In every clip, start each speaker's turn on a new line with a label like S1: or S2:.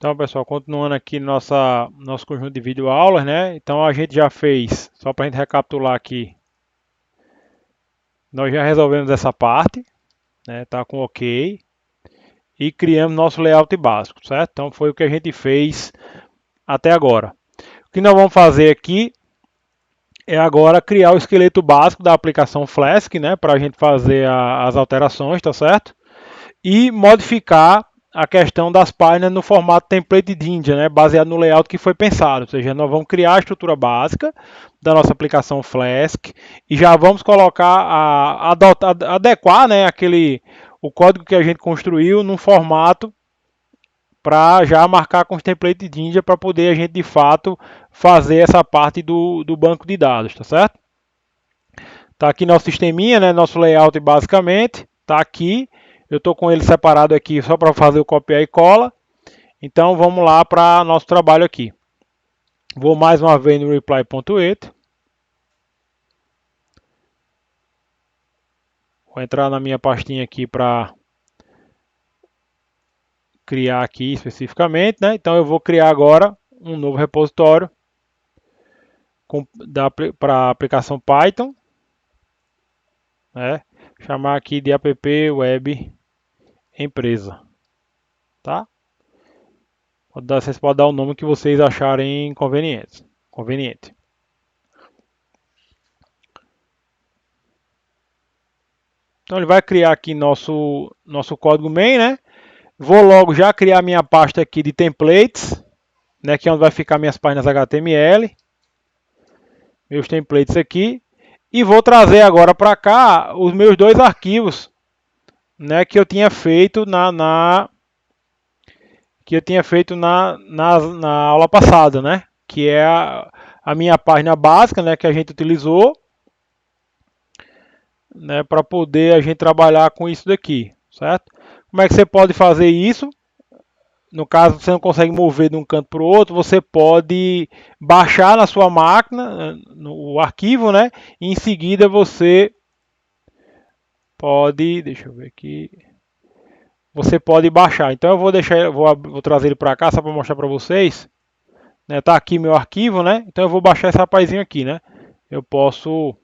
S1: Então, pessoal, continuando aqui nosso conjunto de videoaulas, né? Então, a gente já fez, só para a gente recapitular aqui, nós já resolvemos essa parte, né? Tá com OK. E criamos nosso layout básico, certo? Então, foi o que a gente fez até agora. O que nós vamos fazer aqui é agora criar o esqueleto básico da aplicação Flask, né? Para a gente fazer as alterações, tá certo? E modificar a questão das páginas no formato template de India, né, baseado no layout que foi pensado. Ou seja, nós vamos criar a estrutura básica da nossa aplicação Flask e já vamos colocar, adequar, né, o código que a gente construiu num formato para já marcar com os templates de India para poder a gente de fato fazer essa parte do banco de dados, tá certo? Tá aqui nosso sisteminha, né, nosso layout basicamente, tá aqui. Eu estou com ele separado aqui só para fazer o copiar e cola. Então vamos lá para nosso trabalho aqui. Vou mais uma vez no reply.it. Vou entrar na minha pastinha aqui para criar aqui especificamente, né? Então eu vou criar agora um novo repositório para a aplicação Python, né? Chamar aqui de app web empresa, tá? Vocês podem dar o nome que vocês acharem conveniente. Então ele vai criar aqui nosso código main, né? Vou logo já criar minha pasta aqui de templates, né? Que é onde vai ficar minhas páginas HTML, meus templates aqui, e vou trazer agora para cá os meus dois arquivos, né? Que eu tinha feito na aula passada, né? Que é a minha página básica, né? Que a gente utilizou, né, para poder a gente trabalhar com isso daqui, certo? Como é que você pode fazer isso? No caso, você não consegue mover de um canto para o outro, você pode baixar na sua máquina o arquivo, né? E em seguida você pode, deixa eu ver aqui, você pode baixar. Então eu vou deixar, vou trazer ele para cá só para mostrar para vocês. Né? Tá aqui meu arquivo, né? Então eu vou baixar esse rapazinho aqui, né? Ou posso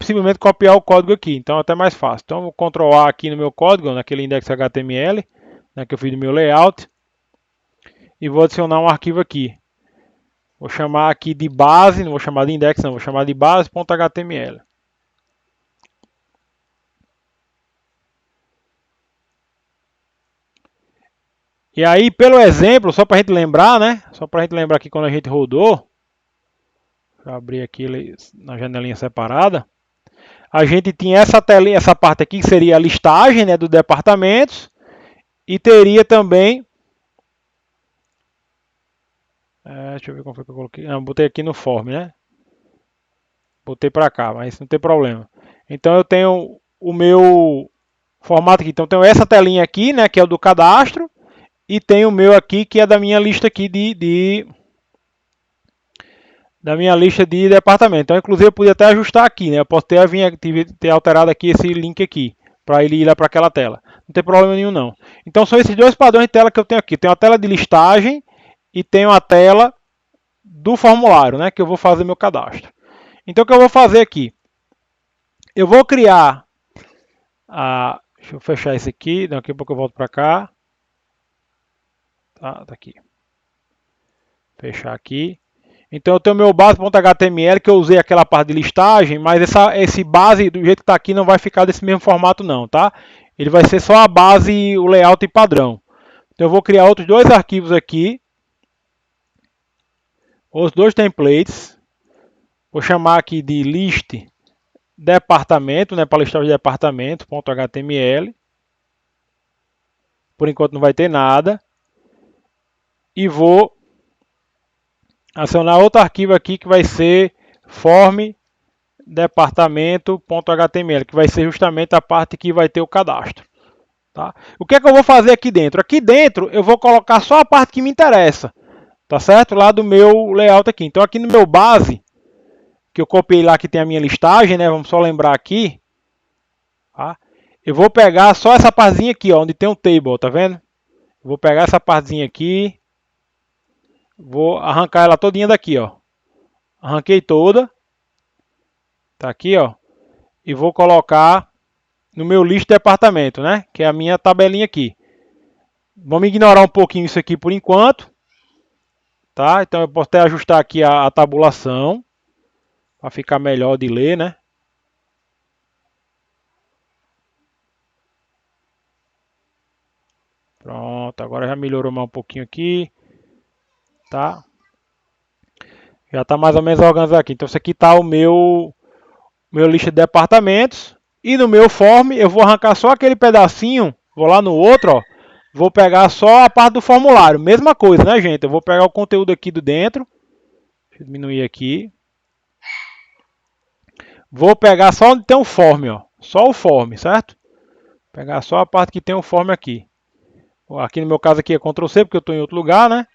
S1: simplesmente copiar o código aqui, então é até mais fácil. Então eu vou Ctrl A aqui no meu código, naquele index HTML, né, que eu fiz do meu layout, e vou adicionar um arquivo aqui. Vou chamar aqui de base, não vou chamar de index, não, vou chamar de base.html. E aí, pelo exemplo, só para a gente lembrar, né? Só para a gente lembrar aqui quando a gente rodou, vou abrir aqui na janelinha separada. A gente tinha essa telinha, essa parte aqui que seria a listagem, né, do departamentos, e teria também, deixa eu ver como foi que eu coloquei, não, botei aqui no form, né? Botei para cá, mas não tem problema. Então eu tenho o meu formato aqui. Então eu tenho essa telinha aqui, né, que é o do cadastro, e tem o meu aqui que é da minha lista aqui da minha lista de departamento. Então inclusive eu podia até ajustar aqui, né? Eu posso ter alterado aqui esse link aqui para ele ir lá para aquela tela. Não tem problema nenhum não. Então são esses dois padrões de tela que eu tenho aqui. Tenho a tela de listagem e tenho a tela do formulário, né, que eu vou fazer meu cadastro. Então o que eu vou fazer aqui? Eu vou criar deixa eu fechar esse aqui, daqui a pouco eu volto para cá. Tá aqui. Fechar aqui. Então eu tenho meu base.html que eu usei aquela parte de listagem, mas esse base do jeito que está aqui não vai ficar desse mesmo formato não, tá? Ele vai ser só a base, o layout padrão. Então eu vou criar outros dois arquivos aqui, os dois templates. Vou chamar aqui de list departamento, né, para listar os departamento.html. Por enquanto não vai ter nada. E vou acionar outro arquivo aqui que vai ser form departamento.html, que vai ser justamente a parte que vai ter o cadastro. Tá? O que é que eu vou fazer aqui dentro? Aqui dentro eu vou colocar só a parte que me interessa, tá certo? Lá do meu layout aqui. Então aqui no meu base, que eu copiei lá que tem a minha listagem, né? Vamos só lembrar aqui. Tá? Eu vou pegar só essa parzinha aqui, ó, onde tem um table, tá vendo? Vou pegar essa partezinha aqui, vou arrancar ela todinha daqui, ó. Arranquei toda. Tá aqui, ó. E vou colocar no meu lixo de departamento, né? Que é a minha tabelinha aqui. Vamos ignorar um pouquinho isso aqui por enquanto. Tá? Então eu posso até ajustar aqui a tabulação. Para ficar melhor de ler, né? Pronto, agora já melhorou mais um pouquinho aqui. Tá? Já está mais ou menos organizado aqui. Então, isso aqui está o meu lista de departamentos. E no meu form, eu vou arrancar só aquele pedacinho. Vou lá no outro, ó. Vou pegar só a parte do formulário. Mesma coisa, né, gente? Eu vou pegar o conteúdo aqui do dentro. Deixa eu diminuir aqui. Vou pegar só onde tem o form, ó. Só o form, certo? Vou pegar só a parte que tem o form aqui. Aqui no meu caso aqui é Ctrl C, porque eu estou em outro lugar, né?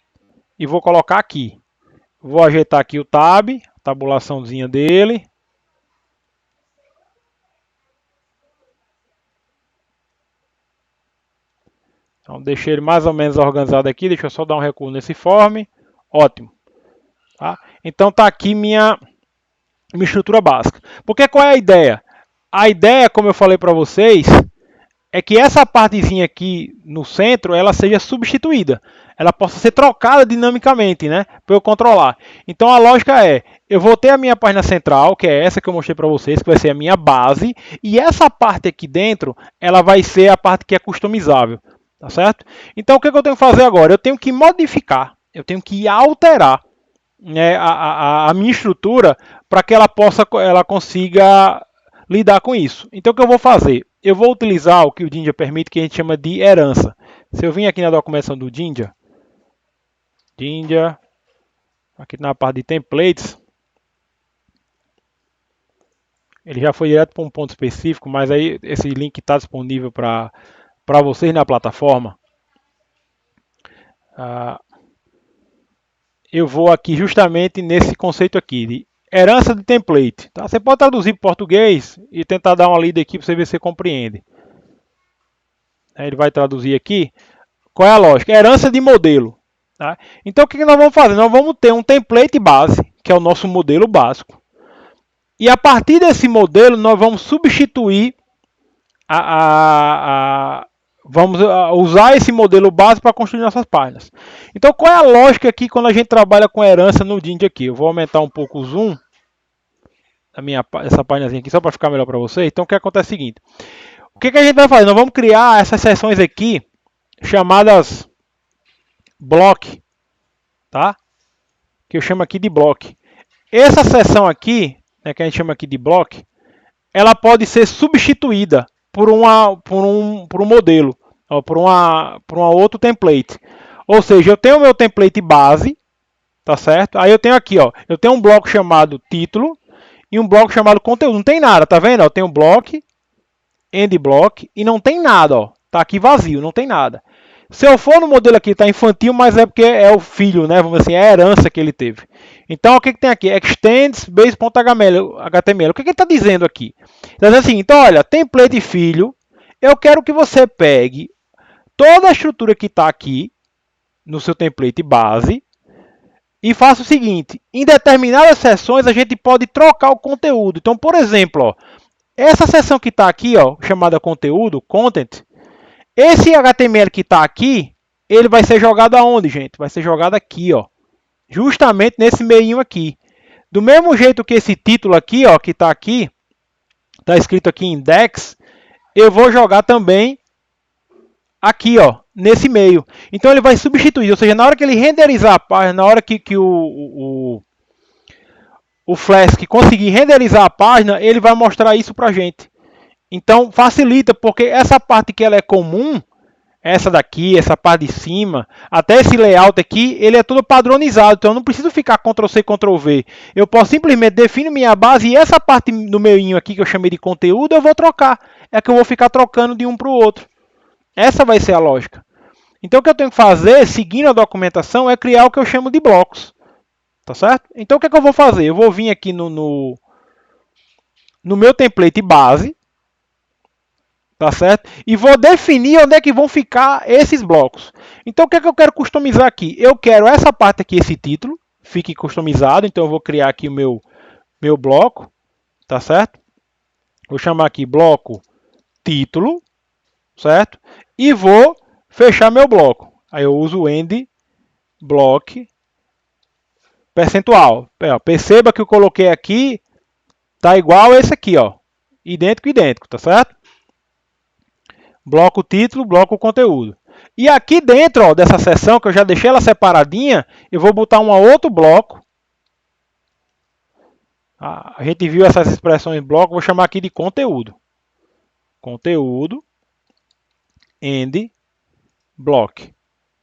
S1: E vou colocar aqui. Vou ajeitar aqui o tab, a tabulaçãozinha dele. Então deixei ele mais ou menos organizado aqui. Deixa eu só dar um recuo nesse form. Ótimo. Tá? Então tá aqui minha estrutura básica. Porque qual é a ideia? A ideia, como eu falei para vocês, é que essa partezinha aqui no centro, ela seja substituída. Ela possa ser trocada dinamicamente, né? Para eu controlar. Então a lógica é, eu vou ter a minha página central, que é essa que eu mostrei para vocês, que vai ser a minha base. E essa parte aqui dentro, ela vai ser a parte que é customizável. Tá certo? Então o que eu tenho que fazer agora? Eu tenho que modificar, eu tenho que alterar, né, a minha estrutura para que ela consiga lidar com isso. Então o que eu vou fazer? Eu vou utilizar o que o Jinja permite, que a gente chama de herança. Se eu vim aqui na documentação do Jinja, aqui na parte de templates, ele já foi direto para um ponto específico, mas aí esse link está disponível para vocês na plataforma. Eu vou aqui justamente nesse conceito aqui de herança de template. Tá? Você pode traduzir para português e tentar dar uma lida aqui para você ver se você compreende. Ele vai traduzir aqui. Qual é a lógica? Herança de modelo. Tá? Então o que nós vamos fazer? Nós vamos ter um template base, que é o nosso modelo básico. E a partir desse modelo nós vamos substituir vamos usar esse modelo base para construir nossas páginas. Então, qual é a lógica aqui quando a gente trabalha com herança no Jinja aqui? Eu vou aumentar um pouco o zoom essa página aqui, só para ficar melhor para vocês. Então, o que acontece é o seguinte. O que a gente vai fazer? Nós vamos criar essas seções aqui, chamadas block, tá? Que eu chamo aqui de block. Essa seção aqui, né, que a gente chama aqui de block, ela pode ser substituída por um modelo, ó, por uma outro template. Ou seja, eu tenho o meu template base, tá certo? Aí eu tenho aqui, ó, eu tenho um bloco chamado título e um bloco chamado conteúdo. Não tem nada, tá vendo? Eu tenho block, end block e não tem nada, ó. Tá aqui vazio, não tem nada. Se eu for no modelo aqui, tá infantil, mas é porque é o filho, né? Vamos dizer assim, é a herança que ele teve. Então, o que tem aqui? Extends base.html. O que ele está dizendo aqui? Está dizendo assim, então, olha, template filho, eu quero que você pegue toda a estrutura que está aqui no seu template base e faça o seguinte, em determinadas seções a gente pode trocar o conteúdo. Então, por exemplo, ó, essa seção que está aqui, ó, chamada conteúdo, content, esse HTML que está aqui, ele vai ser jogado aonde, gente? Vai ser jogado aqui, ó. Justamente nesse meinho aqui. Do mesmo jeito que esse título aqui, ó, que está aqui, está escrito aqui index, eu vou jogar também aqui, ó, nesse meio. Então ele vai substituir, ou seja, na hora que ele renderizar a página, na hora que o Flask conseguir renderizar a página, ele vai mostrar isso pra gente. Então facilita, porque essa parte que ela é comum, essa daqui, essa parte de cima, até esse layout aqui, ele é tudo padronizado, então eu não preciso ficar Ctrl+C, Ctrl+V. Eu posso simplesmente definir minha base e essa parte do meinho aqui que eu chamei de conteúdo, eu vou trocar. É que eu vou ficar trocando de um para o outro. Essa vai ser a lógica. Então o que eu tenho que fazer, seguindo a documentação, é criar o que eu chamo de blocos. Tá certo? Então o que eu vou fazer? Eu vou vir aqui no meu template base, tá certo? E vou definir onde é que vão ficar esses blocos. Então o que é que eu quero customizar aqui? Eu quero essa parte aqui, esse título, fique customizado. Então eu vou criar aqui o meu bloco, tá certo? Vou chamar aqui bloco título, certo? E vou fechar meu bloco. Aí eu uso o end block percentual. Perceba que eu coloquei aqui tá igual a esse aqui, ó. Idêntico, idêntico, tá certo? Bloco título, bloco conteúdo. E aqui dentro, ó, dessa seção que eu já deixei ela separadinha, eu vou botar um outro bloco. A gente viu essas expressões bloco, vou chamar aqui de conteúdo. Conteúdo end block,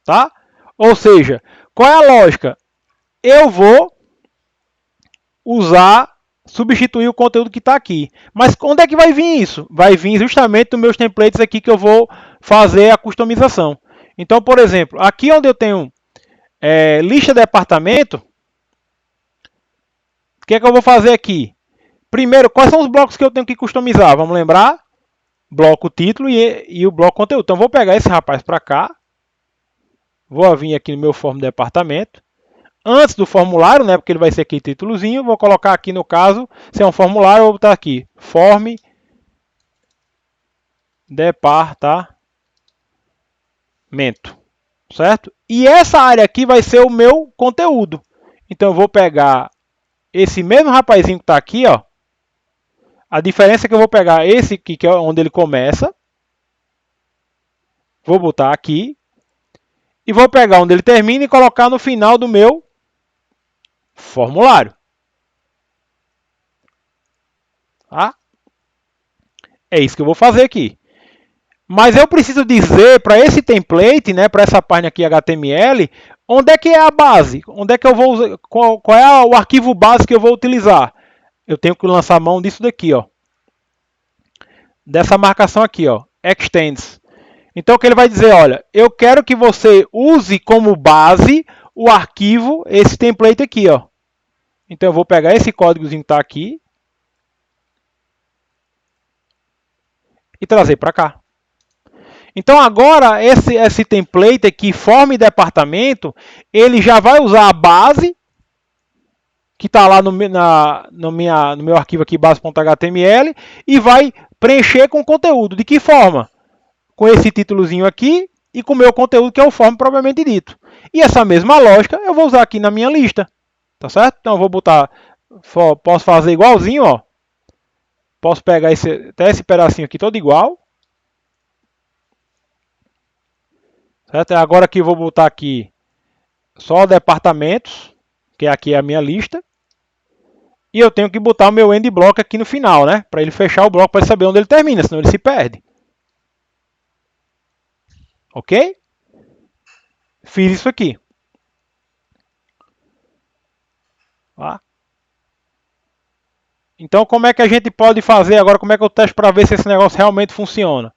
S1: tá? Ou seja, qual é a lógica? Eu vou substituir o conteúdo que está aqui. Mas onde é que vai vir isso? Vai vir justamente nos meus templates aqui que eu vou fazer a customização. Então, por exemplo, aqui onde eu tenho lista de departamento, o que é que eu vou fazer aqui? Primeiro, quais são os blocos que eu tenho que customizar? Vamos lembrar? Bloco título e o bloco conteúdo. Então, vou pegar esse rapaz para cá. Vou vir aqui no meu form de departamento. Antes do formulário, né, porque ele vai ser aqui títulozinho, vou colocar aqui no caso, se é um formulário, eu vou botar aqui, form departamento, certo? E essa área aqui vai ser o meu conteúdo. Então eu vou pegar esse mesmo rapazinho que está aqui, ó. A diferença é que eu vou pegar esse aqui, que é onde ele começa, vou botar aqui, e vou pegar onde ele termina e colocar no final do meu formulário. Tá? É isso que eu vou fazer aqui. Mas eu preciso dizer para esse template, né, para essa página aqui HTML, onde é que é a base? Onde é que eu vou usar, qual é o arquivo base que eu vou utilizar? Eu tenho que lançar mão disso daqui, ó. Dessa marcação aqui, ó, extends. Então o que ele vai dizer, olha, eu quero que você use como base o arquivo, esse template aqui, ó. Então eu vou pegar esse códigozinho que está aqui e trazer para cá. Então agora esse template aqui, form departamento, ele já vai usar a base que está lá no meu arquivo aqui, base.html, e vai preencher com conteúdo. De que forma? Com esse títulozinho aqui e com o meu conteúdo, que é o form propriamente dito. E essa mesma lógica eu vou usar aqui na minha lista. Tá certo? Então eu vou botar, posso fazer igualzinho, ó. Posso pegar até esse pedacinho aqui todo igual. Certo? Agora aqui eu vou botar aqui só departamentos, que aqui é a minha lista. E eu tenho que botar o meu end block aqui no final, né? Para ele fechar o bloco, para ele saber onde ele termina, senão ele se perde. Ok? Fiz isso aqui. Tá? Então, como é que a gente pode fazer agora? Como é que eu testo para ver se esse negócio realmente funciona?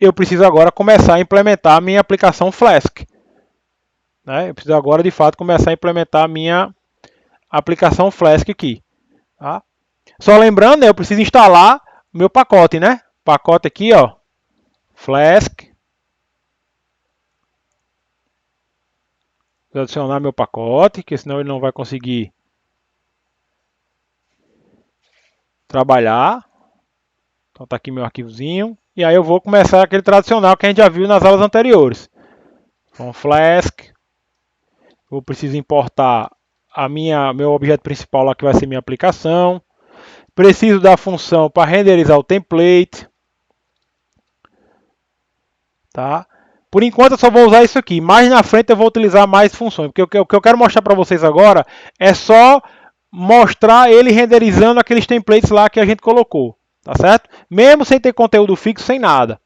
S1: Eu preciso agora começar a implementar a minha aplicação Flask. Né? Eu preciso agora, de fato, começar a implementar a minha aplicação Flask aqui. Tá? Só lembrando, né, eu preciso instalar o meu pacote, né? Pacote aqui, ó, Flask. Vou adicionar meu pacote, que senão ele não vai conseguir trabalhar. Então tá aqui meu arquivozinho. E aí eu vou começar aquele tradicional que a gente já viu nas aulas anteriores. Então, Flask. Eu preciso importar meu objeto principal lá, que vai ser minha aplicação. Preciso da função para renderizar o template. Tá? Por enquanto eu só vou usar isso aqui. Mais na frente eu vou utilizar mais funções. Porque o que eu quero mostrar para vocês agora é só mostrar ele renderizando aqueles templates lá que a gente colocou. Tá certo? Mesmo sem ter conteúdo fixo, sem nada.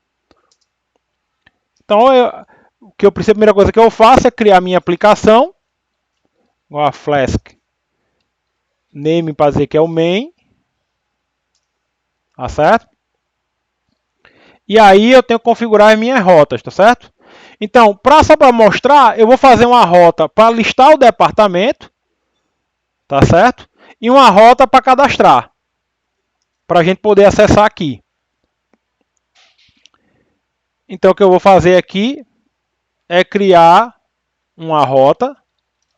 S1: Então, a primeira coisa que eu faço é criar minha aplicação. A Flask name para dizer que é o main. Tá certo? E aí eu tenho que configurar as minhas rotas, tá certo? Então, só para mostrar, eu vou fazer uma rota para listar o departamento, tá certo? E uma rota para cadastrar, para a gente poder acessar aqui. Então o que eu vou fazer aqui é criar uma rota,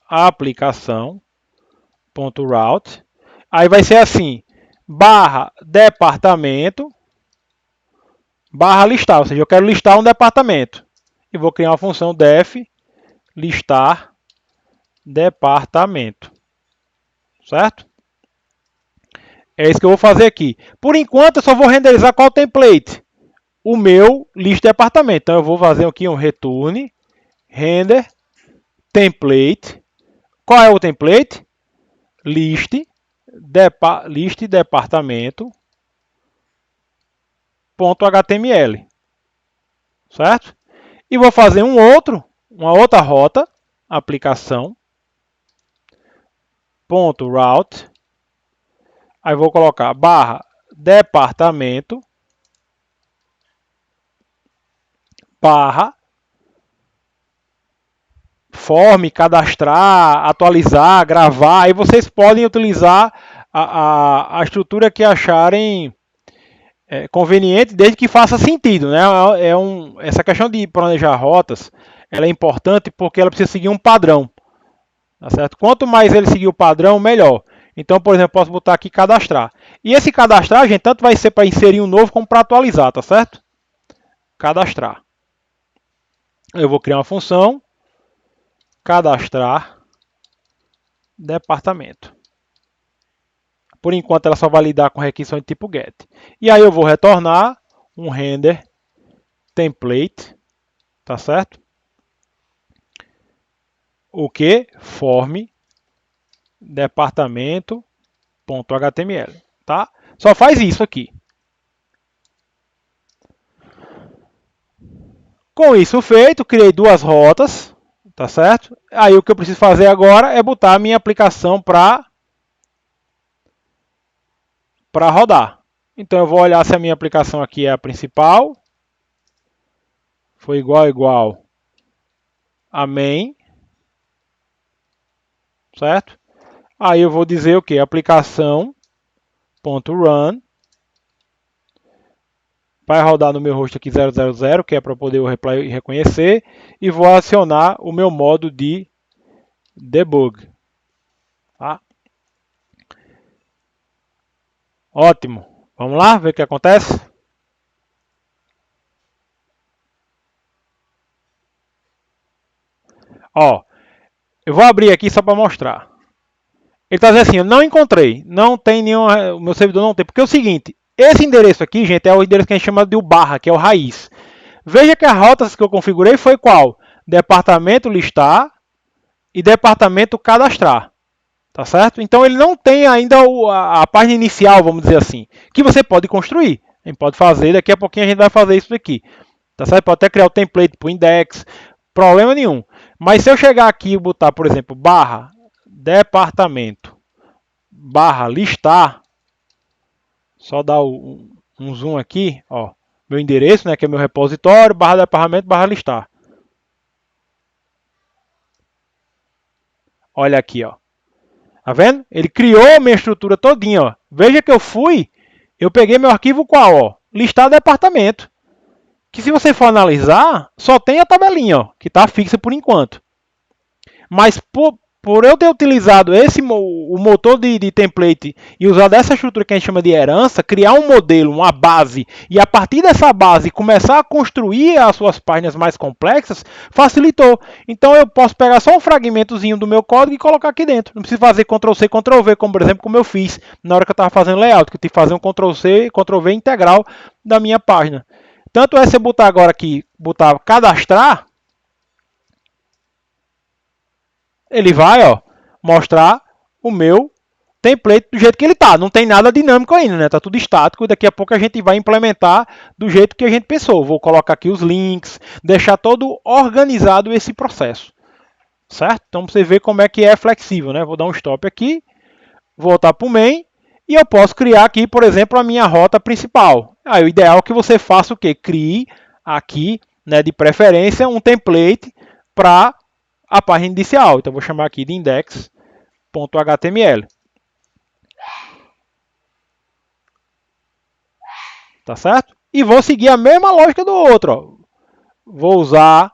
S1: aplicação.route. Aí vai ser assim, barra departamento, barra listar, ou seja, eu quero listar um departamento. E vou criar uma função def listar departamento. Certo? É isso que eu vou fazer aqui. Por enquanto, eu só vou renderizar qual template? O meu list departamento. Então, eu vou fazer aqui um return, render, template. Qual é o template? List departamento.html. Certo? E vou fazer uma outra rota, aplicação.route. Aí vou colocar barra departamento, barra form, cadastrar, atualizar, gravar. Aí vocês podem utilizar a estrutura que acharem conveniente, desde que faça sentido, né? Essa questão de planejar rotas, ela é importante porque ela precisa seguir um padrão, tá certo? Quanto mais ele seguir o padrão, melhor. Então, por exemplo, posso botar aqui cadastrar. E esse cadastrar, gente, tanto vai ser para inserir um novo como para atualizar, tá certo? Cadastrar. Eu vou criar uma função cadastrar departamento. Por enquanto ela só vai lidar com requisição de tipo get. E aí eu vou retornar um render template, tá certo? O que? Form departamento.html, tá? Só faz isso aqui. Com isso feito, criei duas rotas, tá certo? Aí o que eu preciso fazer agora é botar a minha aplicação para rodar. Então eu vou olhar se a minha aplicação aqui é a principal. Foi igual a main. Certo? Aí eu vou dizer o que? Aplicação.run. Vai rodar no meu host aqui 000, que é para poder o replay reconhecer. E vou acionar o meu modo de debug. Tá? Ótimo. Vamos lá ver o que acontece? Ó, eu vou abrir aqui só para mostrar. Ele está dizendo assim, eu não encontrei, não tem nenhum, o meu servidor não tem, porque é o seguinte, esse endereço aqui, gente, é o endereço que a gente chama de o barra, que é o raiz. Veja que as rotas que eu configurei foi qual? Departamento listar e departamento cadastrar. Tá certo? Então ele não tem ainda a página inicial, vamos dizer assim, que você pode construir. A gente pode fazer, daqui a pouquinho a gente vai fazer isso aqui. Tá certo? Pode até criar o template para o index, problema nenhum. Mas se eu chegar aqui e botar, por exemplo, barra departamento, barra listar, só dar um zoom aqui, ó, meu endereço, né, que é meu repositório, barra departamento, barra listar. Olha aqui, ó. Tá vendo? Ele criou a minha estrutura todinha, ó. Veja que eu peguei meu arquivo qual, ó? Listar departamento. Que se você for analisar, só tem a tabelinha, ó, que está fixa por enquanto. Mas por eu ter utilizado o motor de template e usado essa estrutura que a gente chama de herança, criar um modelo, uma base, e a partir dessa base começar a construir as suas páginas mais complexas, facilitou. Então eu posso pegar só um fragmentozinho do meu código e colocar aqui dentro. Não preciso fazer Ctrl+C, Ctrl+V, como por exemplo como eu fiz na hora que eu estava fazendo layout, que eu tive que fazer um Ctrl+C, Ctrl+V integral da minha página. Tanto é se eu botar agora aqui, botar cadastrar, ele vai, ó, mostrar o meu template do jeito que ele está. Não tem nada dinâmico ainda, né? Tá tudo estático e daqui a pouco a gente vai implementar do jeito que a gente pensou. Vou colocar aqui os links, deixar todo organizado esse processo. Certo? Então você vê como é que é flexível, né? Vou dar um stop aqui, voltar para o main e eu posso criar aqui, por exemplo, a minha rota principal. Aí o ideal é que você faça o quê? Crie aqui, né, de preferência, um template para a página inicial. Então, vou chamar aqui de index.html. Tá certo? E vou seguir a mesma lógica do outro. Ó. Vou usar,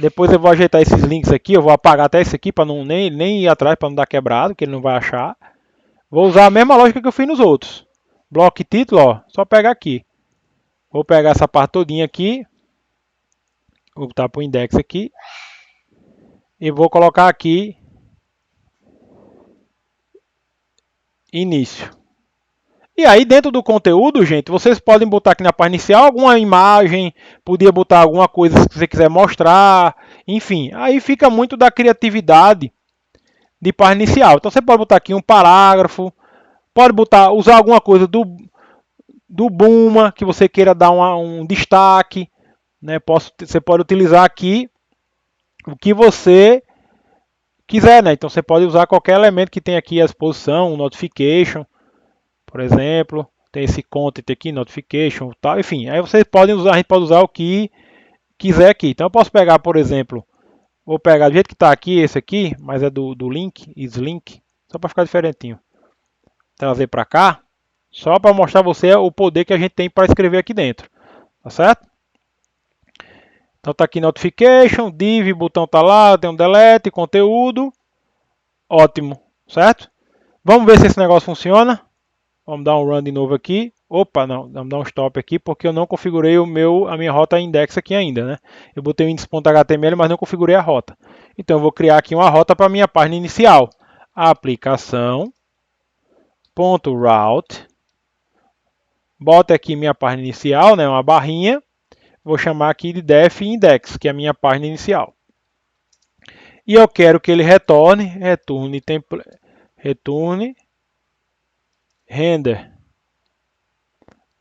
S1: depois eu vou ajeitar esses links aqui, eu vou apagar até esse aqui para nem ir atrás, para não dar quebrado, que ele não vai achar. Vou usar a mesma lógica que eu fiz nos outros. Bloco e título, ó, só pegar aqui. Vou pegar essa parte todinha aqui, vou botar para o index aqui, e vou colocar aqui início. E aí dentro do conteúdo, gente, vocês podem botar aqui na página inicial alguma imagem, podia botar alguma coisa que você quiser mostrar, enfim. Aí fica muito da criatividade de página inicial. Então você pode botar aqui um parágrafo, pode usar alguma coisa do Buma, que você queira dar um destaque, né? Você pode utilizar aqui o que você quiser, né? Então você pode usar qualquer elemento que tem aqui à disposição, um notification, por exemplo, tem esse content aqui, notification, tal, enfim, aí vocês podem usar, a gente pode usar o que quiser aqui. Então eu posso pegar, por exemplo, vou pegar do jeito que está aqui, esse aqui, mas é do link, islink, só para ficar diferentinho. Trazer para cá, só para mostrar a você o poder que a gente tem para escrever aqui dentro, tá certo? Então tá aqui notification, div, botão tá lá, tem um delete, conteúdo, ótimo, certo? Vamos ver se esse negócio funciona. Vamos dar um run de novo aqui. Opa, não, vamos dar um stop aqui porque eu não configurei a minha rota index aqui ainda, né? Eu botei o index.html, mas não configurei a rota. Então eu vou criar aqui uma rota para a minha página inicial. Aplicação.route. Bota aqui minha página inicial, né? Uma barrinha. Vou chamar aqui de def index, que é a minha página inicial. E eu quero que ele retorne render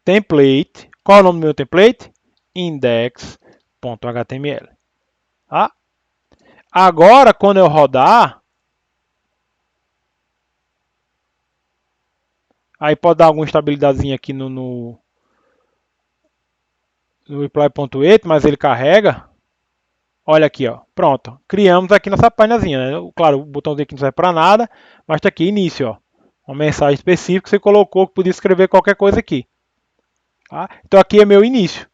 S1: template. Qual é o nome do meu template? Index.html. Tá? Agora, quando eu rodar, aí pode dar alguma estabilidadezinha aqui no reply.8, mas ele carrega. Olha aqui, ó. Pronto. Criamos aqui nossa páginazinha, né? Claro, o botãozinho aqui não serve para nada, mas está aqui, início, ó. Uma mensagem específica que você colocou que podia escrever qualquer coisa aqui. Tá? Então aqui é meu início.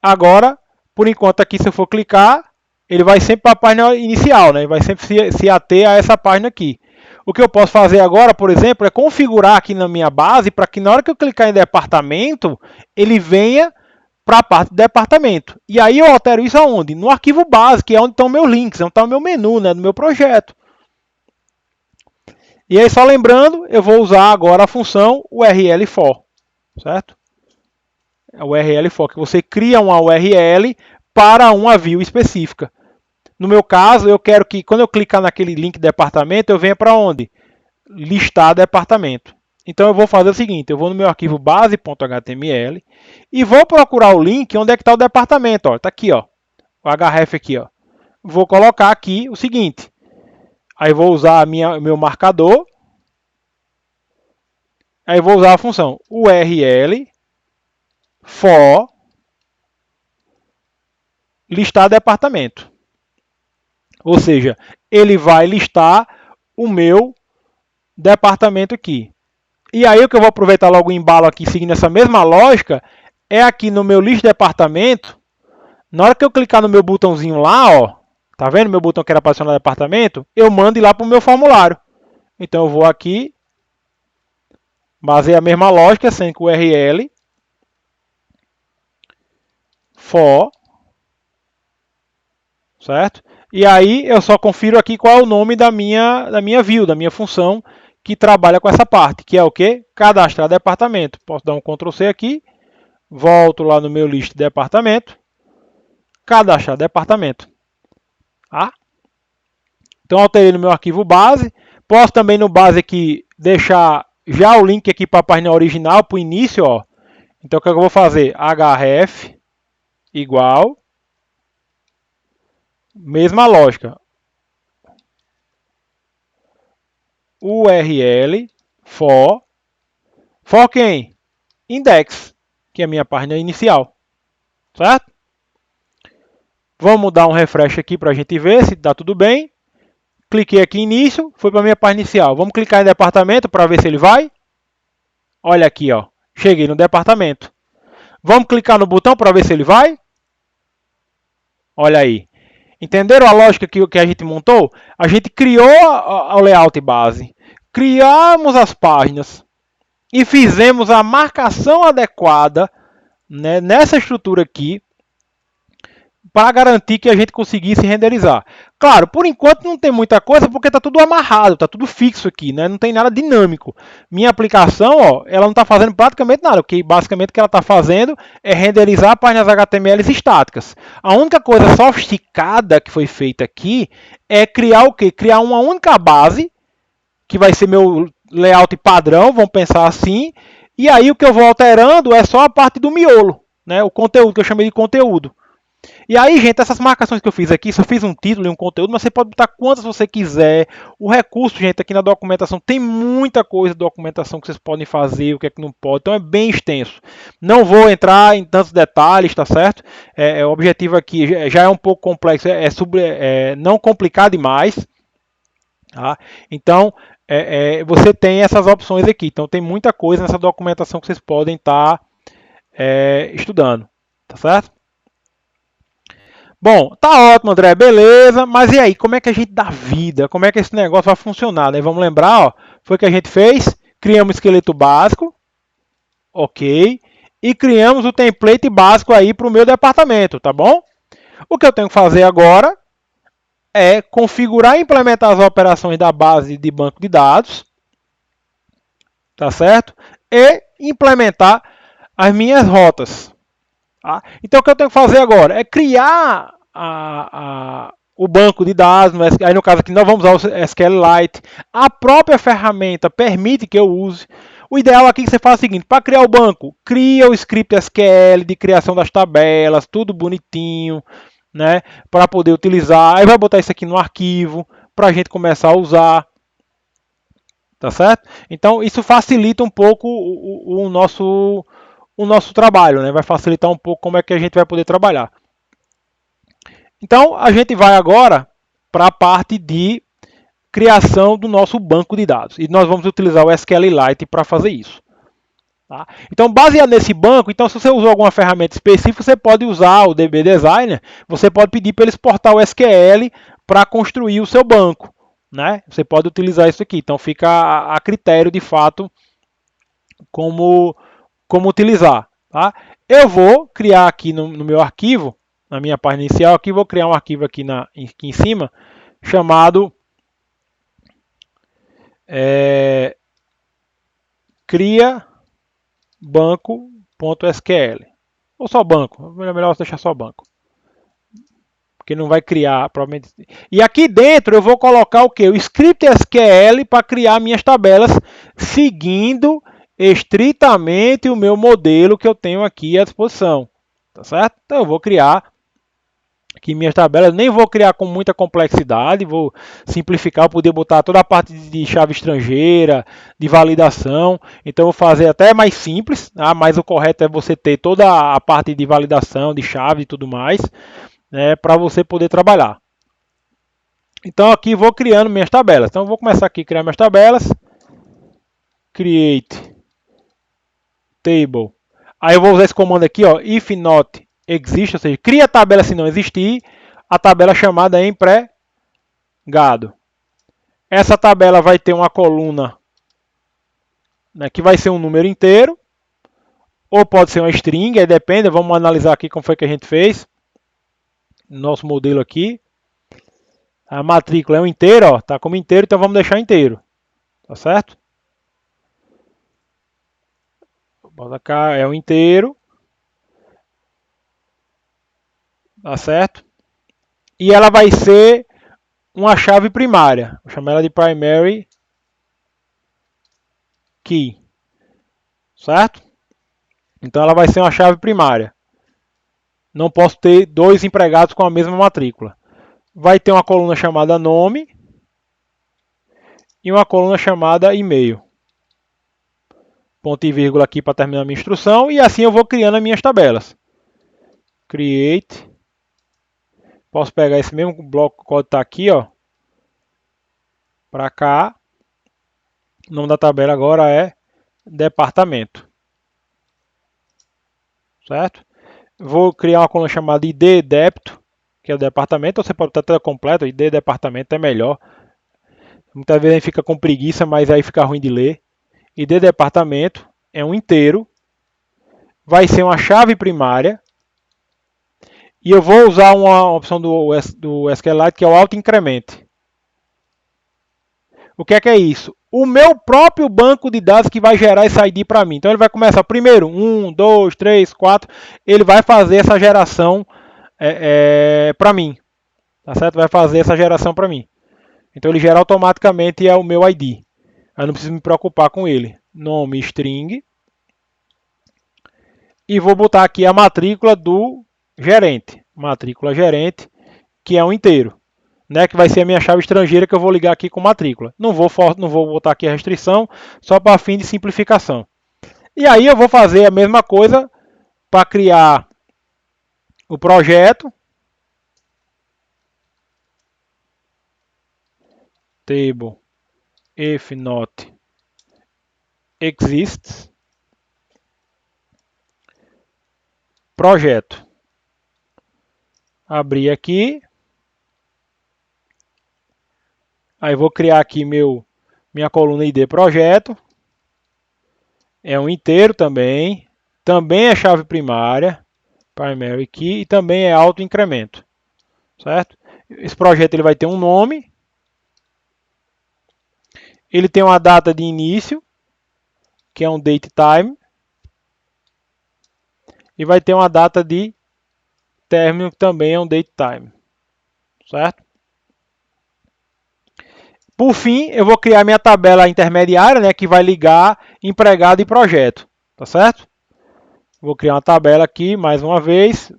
S1: Agora, por enquanto aqui, se eu for clicar, ele vai sempre para a página inicial, né? Ele vai sempre se ater a essa página aqui. O que eu posso fazer agora, por exemplo, é configurar aqui na minha base para que na hora que eu clicar em departamento, ele venha para a parte de departamento. E aí eu altero isso aonde? No arquivo base, que é onde estão meus links, onde está o meu menu, né, do meu projeto. E aí, só lembrando, eu vou usar agora a função URL for, certo? A URL for, que você cria uma URL para uma view específica. No meu caso, eu quero que quando eu clicar naquele link departamento, eu venha para onde? Listar departamento. Então eu vou fazer o seguinte, eu vou no meu arquivo base.html e vou procurar o link onde é que está o departamento. Está aqui, ó, o href aqui. Ó. Vou colocar aqui o seguinte, aí vou usar o meu marcador, aí vou usar a função URL for listar departamento. Ou seja, ele vai listar o meu departamento aqui. E aí o que eu vou aproveitar logo o embalo aqui, seguindo essa mesma lógica, é aqui no meu list departamento, na hora que eu clicar no meu botãozinho lá, ó, tá vendo meu botão que era para adicionar departamento? Eu mando ir lá para o meu formulário. Então eu vou aqui, basei a mesma lógica, sem que o URL, for, certo? E aí eu só confiro aqui qual é o nome da minha view, da minha função, que trabalha com essa parte, que é o que? Cadastrar departamento. Posso dar um Ctrl C aqui, volto lá no meu list de departamento, cadastrar departamento. Tá? Então alterei no meu arquivo base. Posso também no base aqui deixar já o link aqui para a página original, para o início. Ó. Então o que eu vou fazer? href igual, mesma lógica. URL for quem? Index, que é a minha página inicial. Certo? Vamos dar um refresh aqui para a gente ver se está tudo bem. Cliquei aqui em início, foi para a minha página inicial. Vamos clicar em departamento para ver se ele vai. Olha aqui, ó. Cheguei no departamento. Vamos clicar no botão para ver se ele vai. Olha aí. Entenderam a lógica que a gente montou? A gente criou o layout base, criamos as páginas e fizemos a marcação adequada, né, nessa estrutura aqui, para garantir que a gente conseguisse renderizar. Claro, por enquanto não tem muita coisa porque está tudo amarrado, está tudo fixo aqui, né? Não tem nada dinâmico. Minha aplicação, ó, ela não está fazendo praticamente nada, porque basicamente o que ela está fazendo é renderizar páginas HTML estáticas. A única coisa sofisticada que foi feita aqui é criar o quê? Criar uma única base, que vai ser meu layout padrão, vamos pensar assim, e aí o que eu vou alterando é só a parte do miolo, né? O conteúdo, que eu chamei de conteúdo. E aí, gente, essas marcações que eu fiz aqui, só fiz um título e um conteúdo, mas você pode botar quantas você quiser. O recurso, gente, aqui na documentação, tem muita coisa de documentação que vocês podem fazer, o que é que não pode, então é bem extenso. Não vou entrar em tantos detalhes, tá certo? O objetivo aqui já é um pouco complexo, não complicar demais. Tá? Então, você tem essas opções aqui, então tem muita coisa nessa documentação que vocês podem estar estudando, tá certo? Bom, tá ótimo, André, beleza, mas e aí, como é que a gente dá vida? Como é que esse negócio vai funcionar? Né? Vamos lembrar, ó, foi o que a gente fez, criamos um esqueleto básico, ok, e criamos o template básico aí para o meu departamento, tá bom? O que eu tenho que fazer agora é configurar e implementar as operações da base de banco de dados, tá certo? E implementar as minhas rotas. Tá? Então o que eu tenho que fazer agora é criar o banco de dados, aí no caso aqui nós vamos usar o SQLite, a própria ferramenta permite que eu use. O ideal aqui é que você faça o seguinte, para criar o banco, cria o script SQL de criação das tabelas, tudo bonitinho, né, para poder utilizar, aí vai botar isso aqui no arquivo, para a gente começar a usar, tá certo? Então isso facilita um pouco o nosso trabalho, né? Vai facilitar um pouco como é que a gente vai poder trabalhar. Então, a gente vai agora para a parte de criação do nosso banco de dados. E nós vamos utilizar o SQLite para fazer isso. Tá? Então, baseado nesse banco, então, se você usou alguma ferramenta específica, você pode usar o DB Designer, você pode pedir para ele exportar o SQL para construir o seu banco. Né? Você pode utilizar isso aqui. Então, fica a critério, de fato, como utilizar. Tá? Eu vou criar aqui no meu arquivo, na minha página inicial, aqui vou criar um arquivo aqui em cima, chamado cria banco.sql. Ou só banco, é melhor deixar só banco. Porque não vai criar, provavelmente. E aqui dentro eu vou colocar o que? O script SQL para criar minhas tabelas, seguindo estritamente o meu modelo que eu tenho aqui à disposição. Tá certo? Então eu vou criar aqui minhas tabelas, nem vou criar com muita complexidade, vou simplificar, poder botar toda a parte de chave estrangeira, de validação, então vou fazer até mais simples, tá? Mas o correto é você ter toda a parte de validação, de chave e tudo mais, né, para você poder trabalhar. Então aqui vou criando minhas tabelas, então vou começar aqui a criar minhas tabelas, create table, aí eu vou usar esse comando aqui, ó, if not existe, ou seja, cria a tabela se não existir, a tabela chamada empregado. Essa tabela vai ter uma coluna, né, que vai ser um número inteiro, ou pode ser uma string, aí depende, vamos analisar aqui como foi que a gente fez. Nosso modelo aqui. A matrícula é um inteiro, ó, tá como inteiro, então vamos deixar inteiro. Tá certo? Bota cá, é um inteiro. Tá certo? E ela vai ser uma chave primária. Vou chamar ela de primary key. Certo? Então ela vai ser uma chave primária. Não posso ter dois empregados com a mesma matrícula. Vai ter uma coluna chamada nome e uma coluna chamada e-mail. Ponto e vírgula aqui para terminar a minha instrução. E assim eu vou criando as minhas tabelas. Create. Posso pegar esse mesmo bloco que o código está aqui, ó, para cá. O nome da tabela agora é departamento. Certo? Vou criar uma coluna chamada ID débito. que é o departamento, ou você pode botar tela completa, ID departamento é melhor. Muitas vezes a gente fica com preguiça, mas aí fica ruim de ler. ID departamento é um inteiro, vai ser uma chave primária, e eu vou usar uma opção do SQLite que é o auto-incremente. O que é isso? O meu próprio banco de dados que vai gerar esse ID para mim. Então ele vai começar primeiro, 1, 2, 3, 4, ele vai fazer essa geração para mim. Tá certo? Vai fazer essa geração para mim. Então ele gera automaticamente o meu ID. Eu não preciso me preocupar com ele. Nome string. E vou botar aqui a matrícula do gerente. Matrícula gerente, que é um inteiro. Né, que vai ser a minha chave estrangeira que eu vou ligar aqui com matrícula. Não vou botar aqui a restrição, só para fim de simplificação. E aí eu vou fazer a mesma coisa para criar o projeto. Table if not exists. Projeto. Abrir aqui. Aí vou criar aqui minha coluna ID projeto. É um inteiro também. Também é chave primária. Primary key. E também é auto-incremento. Certo? Esse projeto ele vai ter um nome. Ele tem uma data de início, que é um date time. E vai ter uma data de término, que também é um date time. Certo? Por fim, eu vou criar minha tabela intermediária, né, que vai ligar empregado e projeto. Tá certo? Vou criar uma tabela aqui, mais uma vez.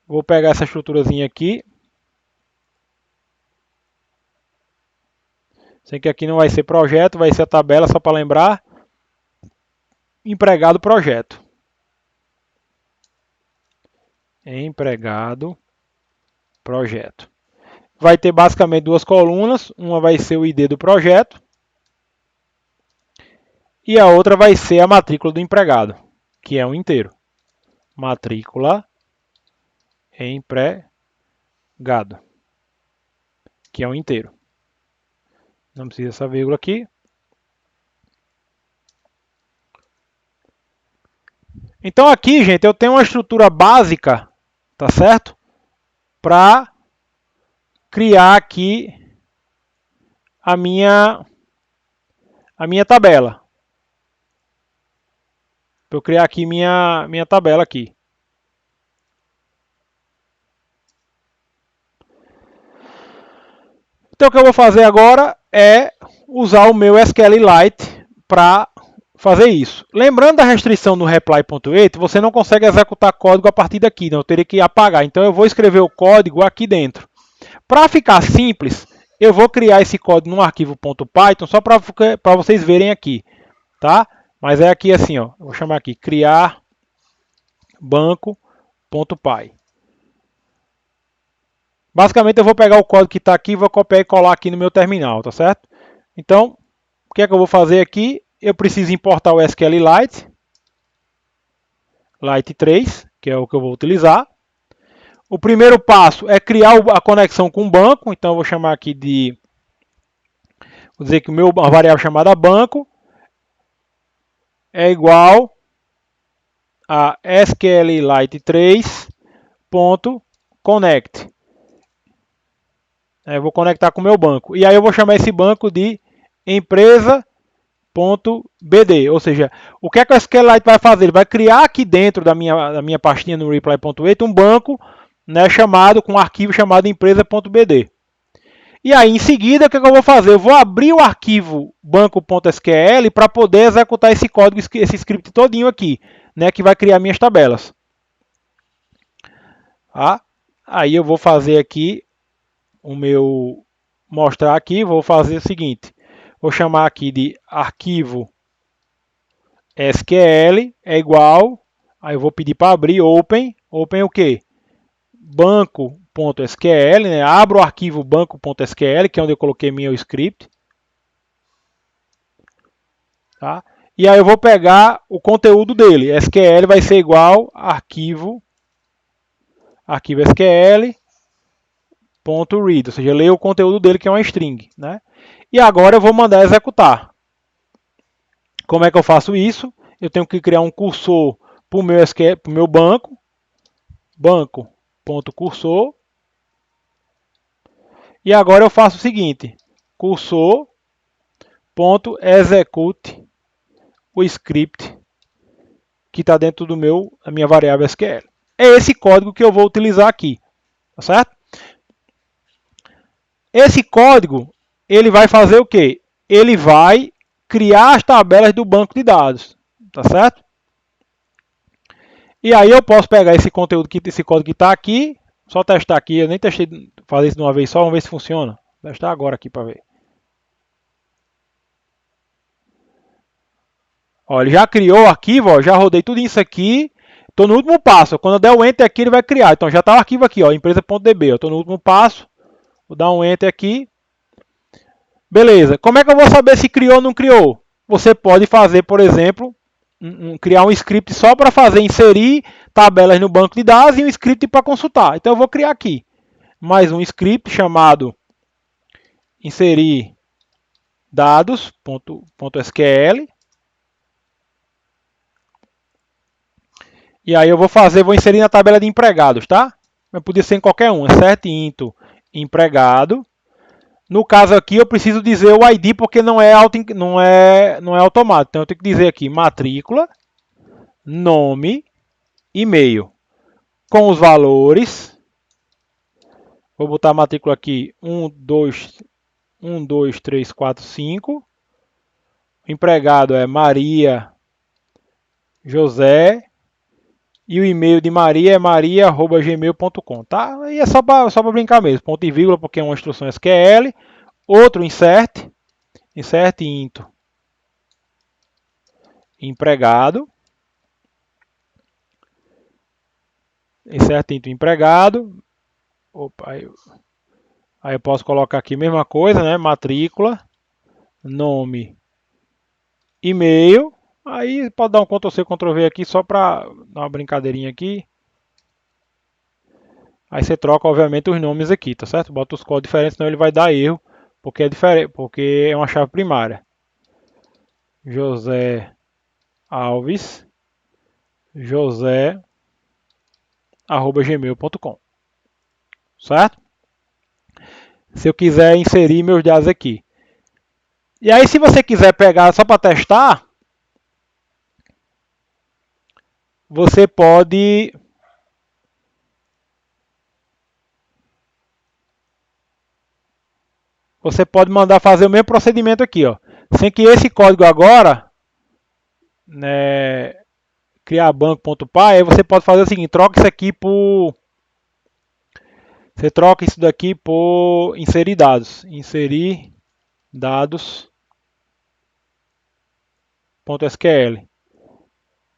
S1: Vou pegar essa estruturazinha aqui. Sei que aqui não vai ser projeto, vai ser a tabela, só para lembrar. Empregado projeto. Empregado projeto. Vai ter basicamente duas colunas. Uma vai ser o ID do projeto. E a outra vai ser a matrícula do empregado, que é um inteiro. Matrícula empregado, que é um inteiro. Não precisa essa vírgula aqui. Então aqui, gente, eu tenho uma estrutura básica, tá certo? Para criar aqui a minha tabela. Para eu criar aqui minha tabela aqui. Então o que eu vou fazer agora é usar o meu SQLite para fazer isso. Lembrando da restrição no reply.8, você não consegue executar código a partir daqui, não, eu teria que apagar. Então eu vou escrever o código aqui dentro. Para ficar simples, eu vou criar esse código num arquivo .python só para vocês verem aqui, tá? Mas é aqui assim, ó, eu vou chamar aqui criar banco.py. Basicamente eu vou pegar o código que está aqui e vou copiar e colar aqui no meu terminal, tá certo? Então, o que é que eu vou fazer aqui? Eu preciso importar o SQLite, Lite 3, que é o que eu vou utilizar. O primeiro passo é criar a conexão com o banco, então eu vou chamar aqui de, vou dizer que a variável chamada banco é igual a SQLite3.connect. Eu vou conectar com o meu banco. E aí eu vou chamar esse banco de empresa.bd. Ou seja, o que é que o SQLite vai fazer? Ele vai criar aqui dentro da minha pastinha no reply.8 um banco, né, com um arquivo chamado empresa.bd. E aí, em seguida, o que é que eu vou fazer? Eu vou abrir o arquivo banco.sql para poder executar esse código, esse script todinho aqui, né, que vai criar minhas tabelas. Tá? Aí eu vou fazer aqui mostrar aqui, vou fazer o seguinte, vou chamar aqui de arquivo SQL é igual, aí eu vou pedir para abrir open o quê? Banco.sql, né? Abro o arquivo banco.sql, que é onde eu coloquei meu script. Tá? E aí eu vou pegar o conteúdo dele, SQL vai ser igual arquivo SQL .read, ou seja, leio o conteúdo dele que é uma string, né? E agora eu vou mandar executar. Como é que eu faço isso? Eu tenho que criar um cursor para o meu banco, banco.cursor, e agora eu faço o seguinte, cursor.execute o script que está dentro da minha variável SQL. É esse código que eu vou utilizar aqui, tá certo? Esse código, ele vai fazer o quê? Ele vai criar as tabelas do banco de dados, tá certo? E aí eu posso pegar esse conteúdo, esse código que está aqui, só testar aqui, eu nem testei fazer isso de uma vez só, vamos ver se funciona. Vou testar agora aqui para ver. Ó, ele já criou o arquivo, ó, já rodei tudo isso aqui. Estou no último passo. Quando eu der o Enter aqui, ele vai criar. Então já está o arquivo aqui, ó, empresa.db. Estou no último passo. Vou dar um Enter aqui. Beleza. Como é que eu vou saber se criou ou não criou? Você pode fazer, por exemplo, criar um script só para fazer inserir tabelas no banco de dados e um script para consultar. Então eu vou criar aqui mais um script chamado inserir dados.sql. E aí eu vou inserir na tabela de empregados, tá? Mas podia ser em qualquer um, insert into empregado. No caso aqui eu preciso dizer o ID porque não é automático. Então eu tenho que dizer aqui matrícula, nome, e-mail. Com os valores. Vou botar a matrícula aqui 1, 2, 3, 4, 5. O empregado é Maria José. E o e-mail de Maria é maria@gmail.com, tá? E é só para brincar mesmo. Ponto e vírgula porque é uma instrução SQL. Outro insert into empregado. Insert into empregado. Opa, aí eu posso colocar aqui a mesma coisa, né? Matrícula, nome, e-mail. Aí pode dar um Ctrl+C, Ctrl+V aqui só para dar uma brincadeirinha aqui. Aí você troca, obviamente, os nomes aqui, tá certo? Bota os códigos diferentes, senão ele vai dar erro, porque é diferente, porque é uma chave primária. José Alves, josé@gmail.com, certo? Se eu quiser inserir meus dados aqui. E aí, se você quiser pegar só para testar, você pode mandar fazer o mesmo procedimento aqui, ó. Sem que esse código agora, né, criar banco.py, aí você pode fazer o seguinte, troca isso aqui por você troca isso daqui por inserir dados. Inserir dados.sql.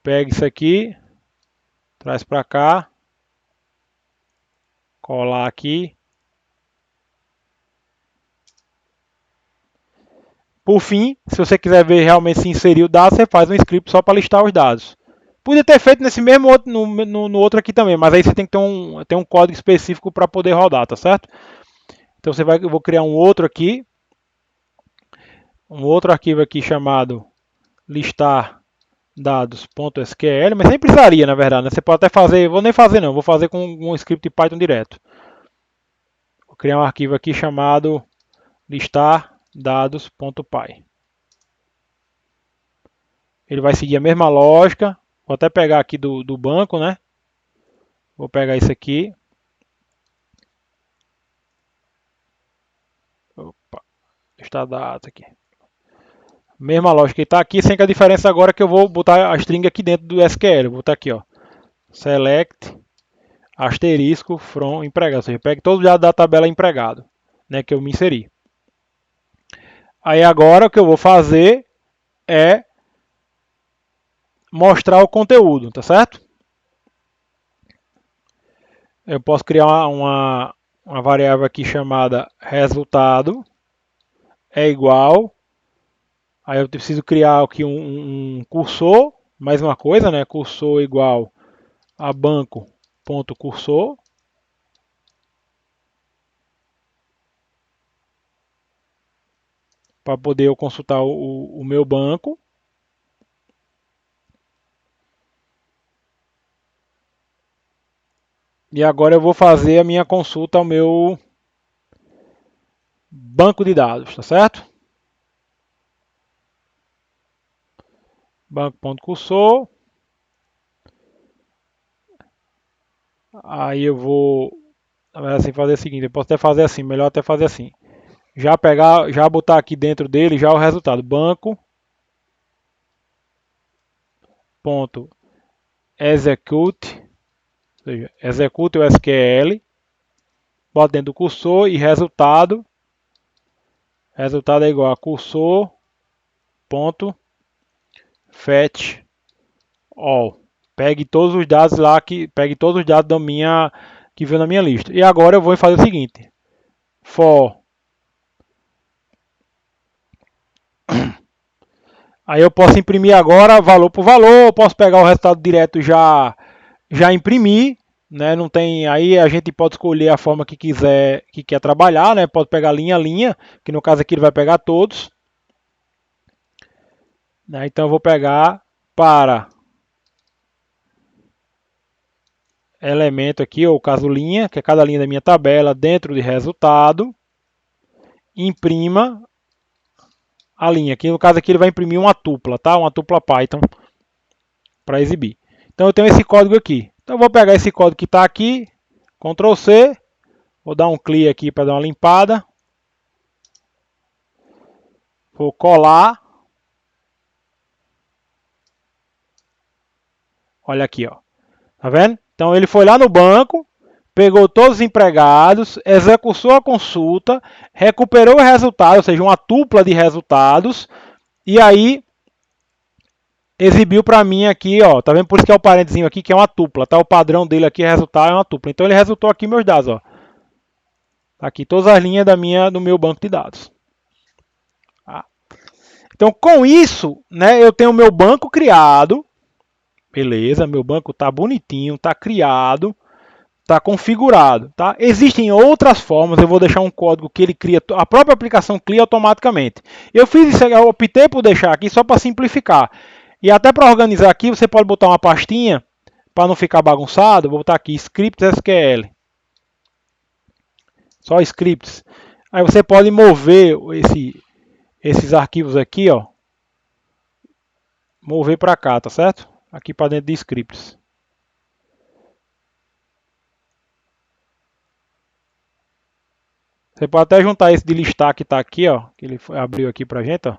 S1: Pega isso aqui, traz para cá, colar aqui. Por fim, se você quiser ver realmente se inseriu o dado, você faz um script só para listar os dados. Podia ter feito nesse mesmo outro, no outro aqui também, mas aí você tem que ter um código específico para poder rodar, tá certo? Então eu vou criar um outro aqui, um outro arquivo aqui chamado listar dados.sql, mas nem precisaria, na verdade, né? Você pode até fazer, vou nem fazer não, vou fazer com um script Python direto. Vou criar um arquivo aqui chamado listar dados.py. Ele vai seguir a mesma lógica. Vou até pegar aqui do banco, né? Vou pegar isso aqui. Opa, listar dados aqui. Mesma lógica que está aqui, sem que a diferença agora é que eu vou botar a string aqui dentro do SQL. Vou botar aqui, ó. Select asterisco from empregado. Ou seja, pegue todos os dados da tabela empregado, né, que eu me inseri. Aí agora o que eu vou fazer é mostrar o conteúdo, tá certo? Eu posso criar uma variável aqui chamada resultado é igual. Aí eu preciso criar aqui um cursor, mais uma coisa, né? Cursor igual a banco.cursor. para poder eu consultar o meu banco. E agora eu vou fazer a minha consulta ao meu banco de dados, tá certo? Banco.cursor. Aí eu vou assim, fazer o seguinte, eu posso até fazer assim, melhor até fazer assim. Já pegar, já botar aqui dentro dele já o resultado. Banco ponto execute, ou seja, execute o SQL, bota dentro do cursor e resultado é igual a cursor ponto fetch all. Pegue todos os dados lá pegue todos os dados da minha que veio na minha lista. E agora eu vou fazer o seguinte: for. Aí eu posso imprimir agora valor por valor, eu posso pegar o resultado direto já imprimir, né? Não tem, aí a gente pode escolher a forma que quiser, que quer trabalhar, né? Pode pegar linha a linha, que no caso aqui ele vai pegar todos, né? Então eu vou pegar para elemento aqui, ou caso linha, que é cada linha da minha tabela, dentro de resultado, imprima a linha. Aqui no caso aqui ele vai imprimir uma tupla, tá? Uma tupla Python para exibir. Então eu tenho esse código aqui. Então eu vou pegar esse código que está aqui, Ctrl C, vou dar um clique aqui para dar uma limpada, vou colar, olha aqui, ó, tá vendo? Então ele foi lá no banco, pegou todos os empregados, executou a consulta, recuperou o resultado, ou seja, uma tupla de resultados, e aí exibiu para mim aqui, ó, tá vendo? Por isso que é o parênteses aqui, que é uma tupla, tá? O padrão dele aqui, resultado, é uma tupla. Então ele resultou aqui meus dados, ó. Tá aqui todas as linhas do meu banco de dados. Tá? Então com isso, né, eu tenho o meu banco criado, beleza? Meu banco tá bonitinho, tá criado, tá configurado, tá? Existem outras formas, eu vou deixar um código que ele cria, a própria aplicação cria automaticamente. Eu fiz isso, eu optei por deixar aqui só para simplificar. E até para organizar aqui, você pode botar uma pastinha, para não ficar bagunçado, vou botar aqui scripts SQL. Só scripts. Aí você pode mover esses arquivos aqui, ó. Mover para cá, tá certo? Aqui para dentro de scripts. Você pode até juntar esse de listar que está aqui, ó, que ele abriu aqui para a gente, ó.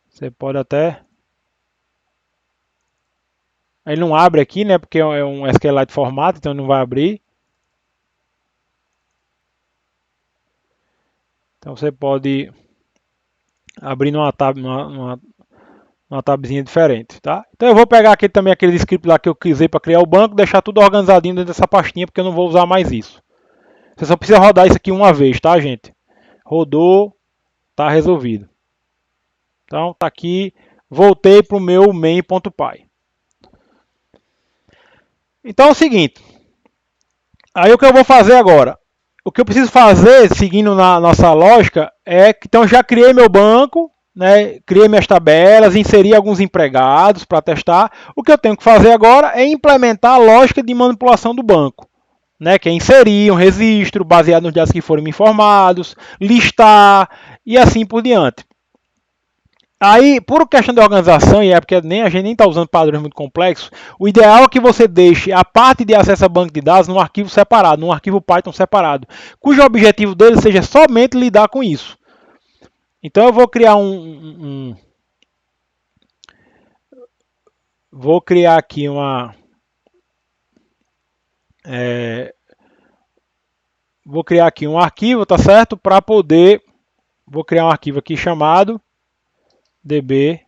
S1: Você pode até... Ele não abre aqui, né, porque é um SQLite formato, então não vai abrir. Então você pode abrir numa tabzinha diferente, tá? Então eu vou pegar aqui também aquele script lá que eu quiser para criar o banco, deixar tudo organizadinho dentro dessa pastinha, porque eu não vou usar mais isso. Você só precisa rodar isso aqui uma vez, tá, gente? Rodou, tá resolvido. Então tá aqui, voltei para o meu main.py. Então é o seguinte, aí o que eu vou fazer agora? O que eu preciso fazer, seguindo na nossa lógica, é que então já criei meu banco, né, criei minhas tabelas, inseri alguns empregados para testar. O que eu tenho que fazer agora é implementar a lógica de manipulação do banco, né, que é inserir um registro baseado nos dados que foram me informados, listar e assim por diante. Aí, por questão de organização, e é porque a gente nem está usando padrões muito complexos, o ideal é que você deixe a parte de acesso a banco de dados num arquivo separado, num arquivo Python separado, cujo objetivo dele seja somente lidar com isso. Então eu vou criar vou criar aqui vou criar aqui um arquivo, tá certo? Para poder, vou criar um arquivo aqui chamado db.py.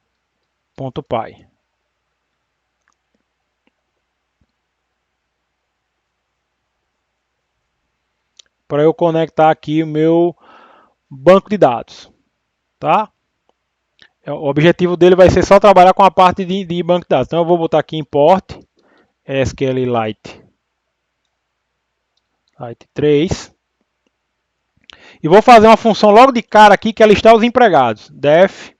S1: Para eu conectar aqui o meu banco de dados, tá? O objetivo dele vai ser só trabalhar com a parte de banco de dados. Então eu vou botar aqui import SQLite 3. E vou fazer uma função logo de cara aqui, que é listar os empregados. Def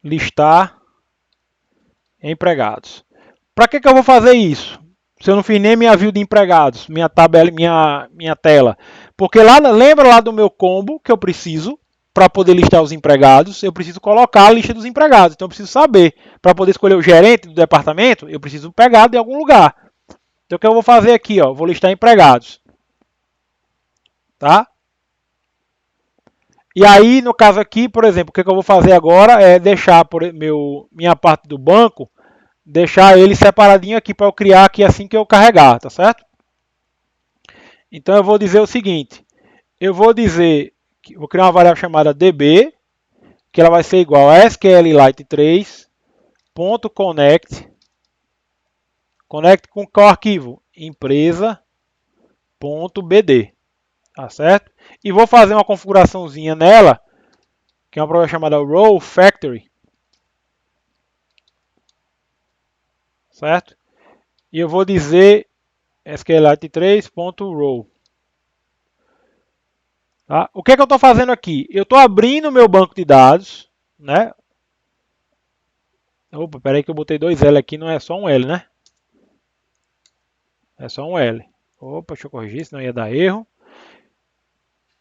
S1: listar empregados. Para que eu vou fazer isso? Se eu não fiz nem minha view de empregados, minha tabela, minha tela. Porque lá, lembra lá do meu combo que eu preciso para poder listar os empregados, eu preciso colocar a lista dos empregados. Então eu preciso saber, para poder escolher o gerente do departamento, eu preciso pegar de algum lugar. Então o que eu vou fazer aqui, ó, vou listar empregados. Tá? E aí, no caso aqui, por exemplo, o que eu vou fazer agora é deixar minha parte do banco, deixar ele separadinho aqui para eu criar aqui assim que eu carregar, tá certo? Então eu vou dizer o seguinte, eu vou dizer, vou criar uma variável chamada db, que ela vai ser igual a sqlite3.connect, connect com qual arquivo? empresa.bd, tá certo? E vou fazer uma configuraçãozinha nela, que é uma programa chamada row factory, certo? E eu vou dizer sqlite3.row. Tá? O que é que eu estou fazendo aqui? Eu estou abrindo o meu banco de dados, né? Opa, peraí que eu botei dois L aqui, não é só um L, né? É só um L. Opa, deixa eu corrigir, senão ia dar erro.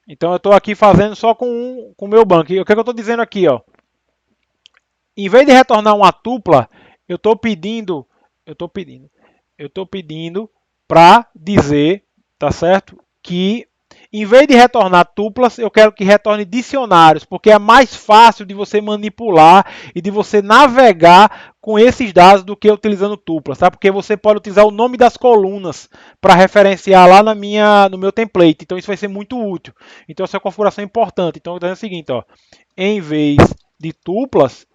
S1: Então eu estou aqui fazendo só com o meu banco. E o que é que eu estou dizendo aqui, ó? Em vez de retornar uma tupla, eu estou pedindo para dizer, tá certo? Que em vez de retornar tuplas, eu quero que retorne dicionários, porque é mais fácil de você manipular e de você navegar com esses dados do que utilizando tuplas, tá? Porque você pode utilizar o nome das colunas para referenciar lá no meu template. Então isso vai ser muito útil. Então essa configuração é importante. Então é o seguinte, ó, em vez de tuplas,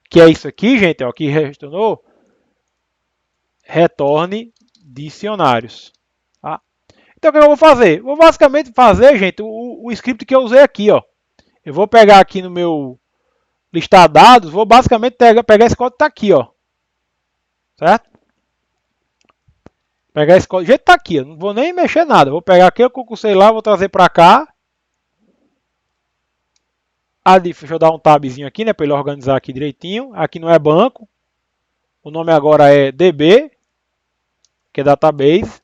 S1: que é isso aqui, gente, ó, que retornou, retorne dicionários. Tá? Então o que eu vou fazer? Vou basicamente fazer, gente, o script que eu usei aqui, ó. Eu vou pegar aqui no meu listar dados, vou basicamente pegar esse código que está aqui, ó. Certo? Pegar esse código, o jeito tá aqui, ó. Não vou nem mexer nada. Vou pegar aqui, eu concursei lá, vou trazer para cá. Deixa eu dar um tabzinho aqui, né, para ele organizar aqui direitinho. Aqui não é banco. O nome agora é DB, que é database.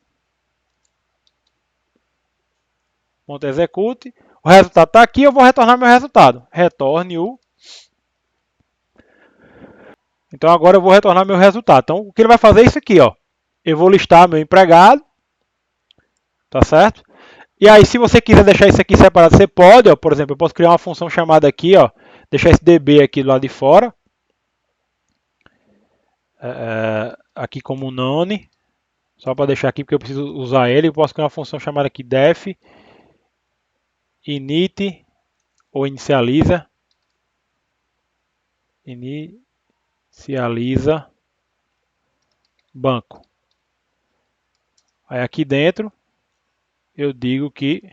S1: .execute. O resultado está aqui, eu vou retornar meu resultado. Retorne o. Então agora eu vou retornar meu resultado. Então o que ele vai fazer é isso aqui, ó. Eu vou listar meu empregado, tá certo? E aí se você quiser deixar isso aqui separado, você pode, ó, por exemplo, eu posso criar uma função chamada aqui, ó, deixar esse db aqui do lado de fora, aqui como none, só para deixar aqui porque eu preciso usar ele. Eu posso criar uma função chamada aqui def init ou inicializa banco. Aí aqui dentro eu digo que,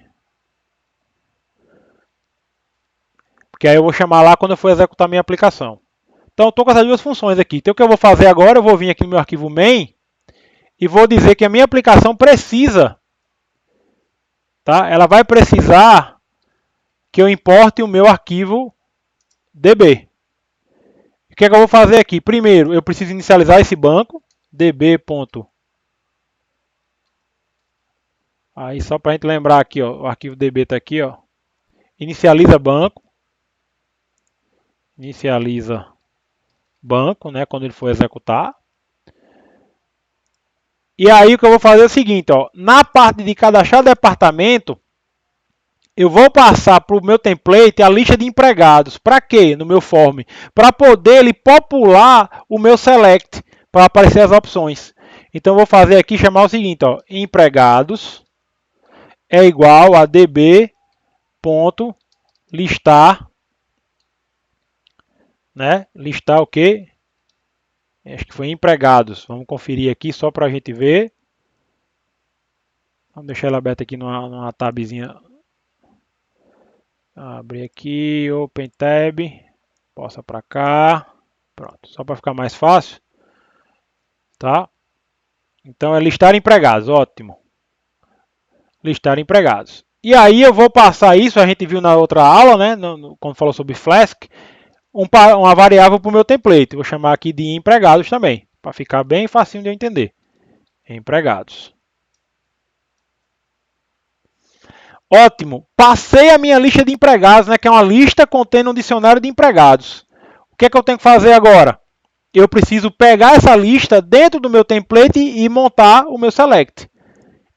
S1: porque aí eu vou chamar lá quando eu for executar minha aplicação. Então eu estou com essas duas funções aqui. Então o que eu vou fazer agora, eu vou vir aqui no meu arquivo main e vou dizer que a minha aplicação precisa, tá? Ela vai precisar que eu importe o meu arquivo db. O que é que eu vou fazer aqui? Primeiro, eu preciso inicializar esse banco, db. Aí só para a gente lembrar aqui, ó, o arquivo db está aqui, ó. Inicializa banco, né, quando ele for executar. E aí o que eu vou fazer é o seguinte, ó, na parte de cadastrar departamento, eu vou passar para o meu template a lista de empregados. Para quê? No meu form. Para poder ele popular o meu select, para aparecer as opções. Então eu vou fazer aqui, chamar o seguinte, ó, empregados é igual a db.listar, né? Listar o quê? Acho que foi empregados. Vamos conferir aqui só para a gente ver. Vamos deixar ela aberta aqui numa tabzinha. Abrir aqui, Open Tab. Possa para cá. Pronto, só para ficar mais fácil. Tá? Então é listar empregados, ótimo. Listar empregados. E aí eu vou passar isso, a gente viu na outra aula, né, quando falou sobre Flask, uma variável para o meu template. Vou chamar aqui de empregados também, para ficar bem facinho de eu entender. Empregados. Ótimo. Passei a minha lista de empregados, né, que é uma lista contendo um dicionário de empregados. O que é que eu tenho que fazer agora? Eu preciso pegar essa lista dentro do meu template e montar o meu select.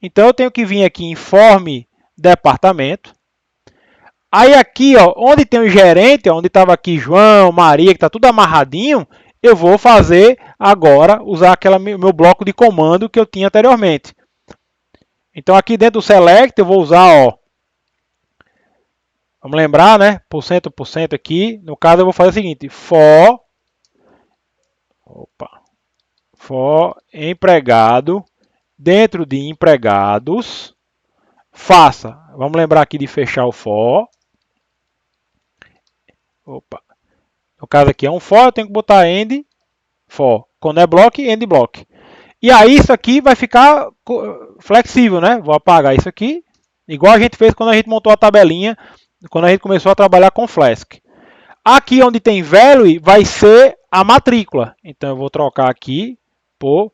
S1: Então eu tenho que vir aqui em form departamento. Aí aqui, ó, onde tem o gerente, ó, onde estava aqui João, Maria, que está tudo amarradinho, eu vou fazer agora, usar aquele meu bloco de comando que eu tinha anteriormente. Então aqui dentro do select eu vou usar, ó, vamos lembrar, né, por cento aqui. No caso eu vou fazer o seguinte, for empregado, dentro de empregados, faça, vamos lembrar aqui de fechar o for. No caso aqui é um for, eu tenho que botar end for. Quando é block, end block. E aí isso aqui vai ficar flexível, né? Vou apagar isso aqui, igual a gente fez quando a gente montou a tabelinha, quando a gente começou a trabalhar com Flask. Aqui onde tem value vai ser a matrícula. Então eu vou trocar aqui por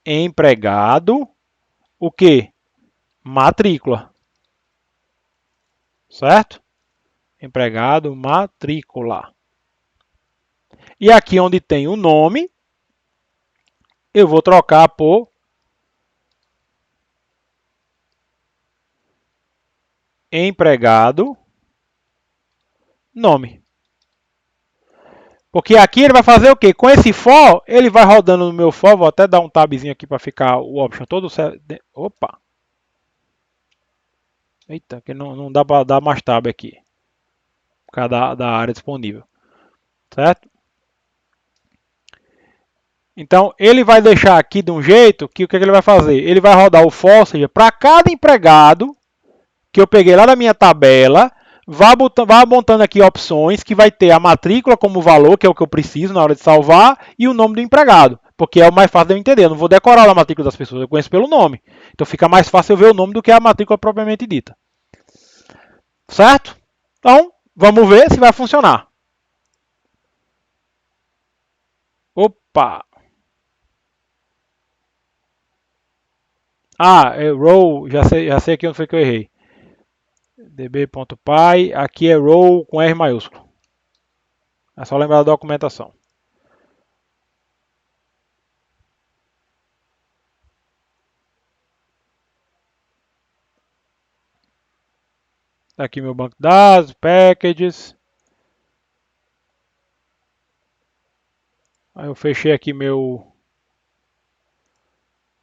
S1: empregado, o que? Matrícula. Certo? Empregado, matrícula. E aqui onde tem o nome, eu vou trocar por empregado, nome. Porque aqui ele vai fazer o quê? Com esse for, ele vai rodando no meu for. Vou até dar um tabzinho aqui para ficar o option todo certo. Opa! Eita, que não dá para dar mais tab aqui. Por causa da área disponível. Certo? Então, ele vai deixar aqui de um jeito que o que ele vai fazer? Ele vai rodar o for, ou seja, para cada empregado que eu peguei lá da minha tabela, vá montando aqui opções que vai ter a matrícula como valor, que é o que eu preciso na hora de salvar, e o nome do empregado, porque é o mais fácil de eu entender. Eu não vou decorar a matrícula das pessoas, eu conheço pelo nome. Então fica mais fácil eu ver o nome do que a matrícula propriamente dita. Certo? Então, vamos ver se vai funcionar. Opa! Ah, é row, já sei aqui onde foi que eu errei. db.py, aqui é row com R maiúsculo. É só lembrar da documentação. Aqui meu banco de dados, packages. Aí eu fechei aqui meu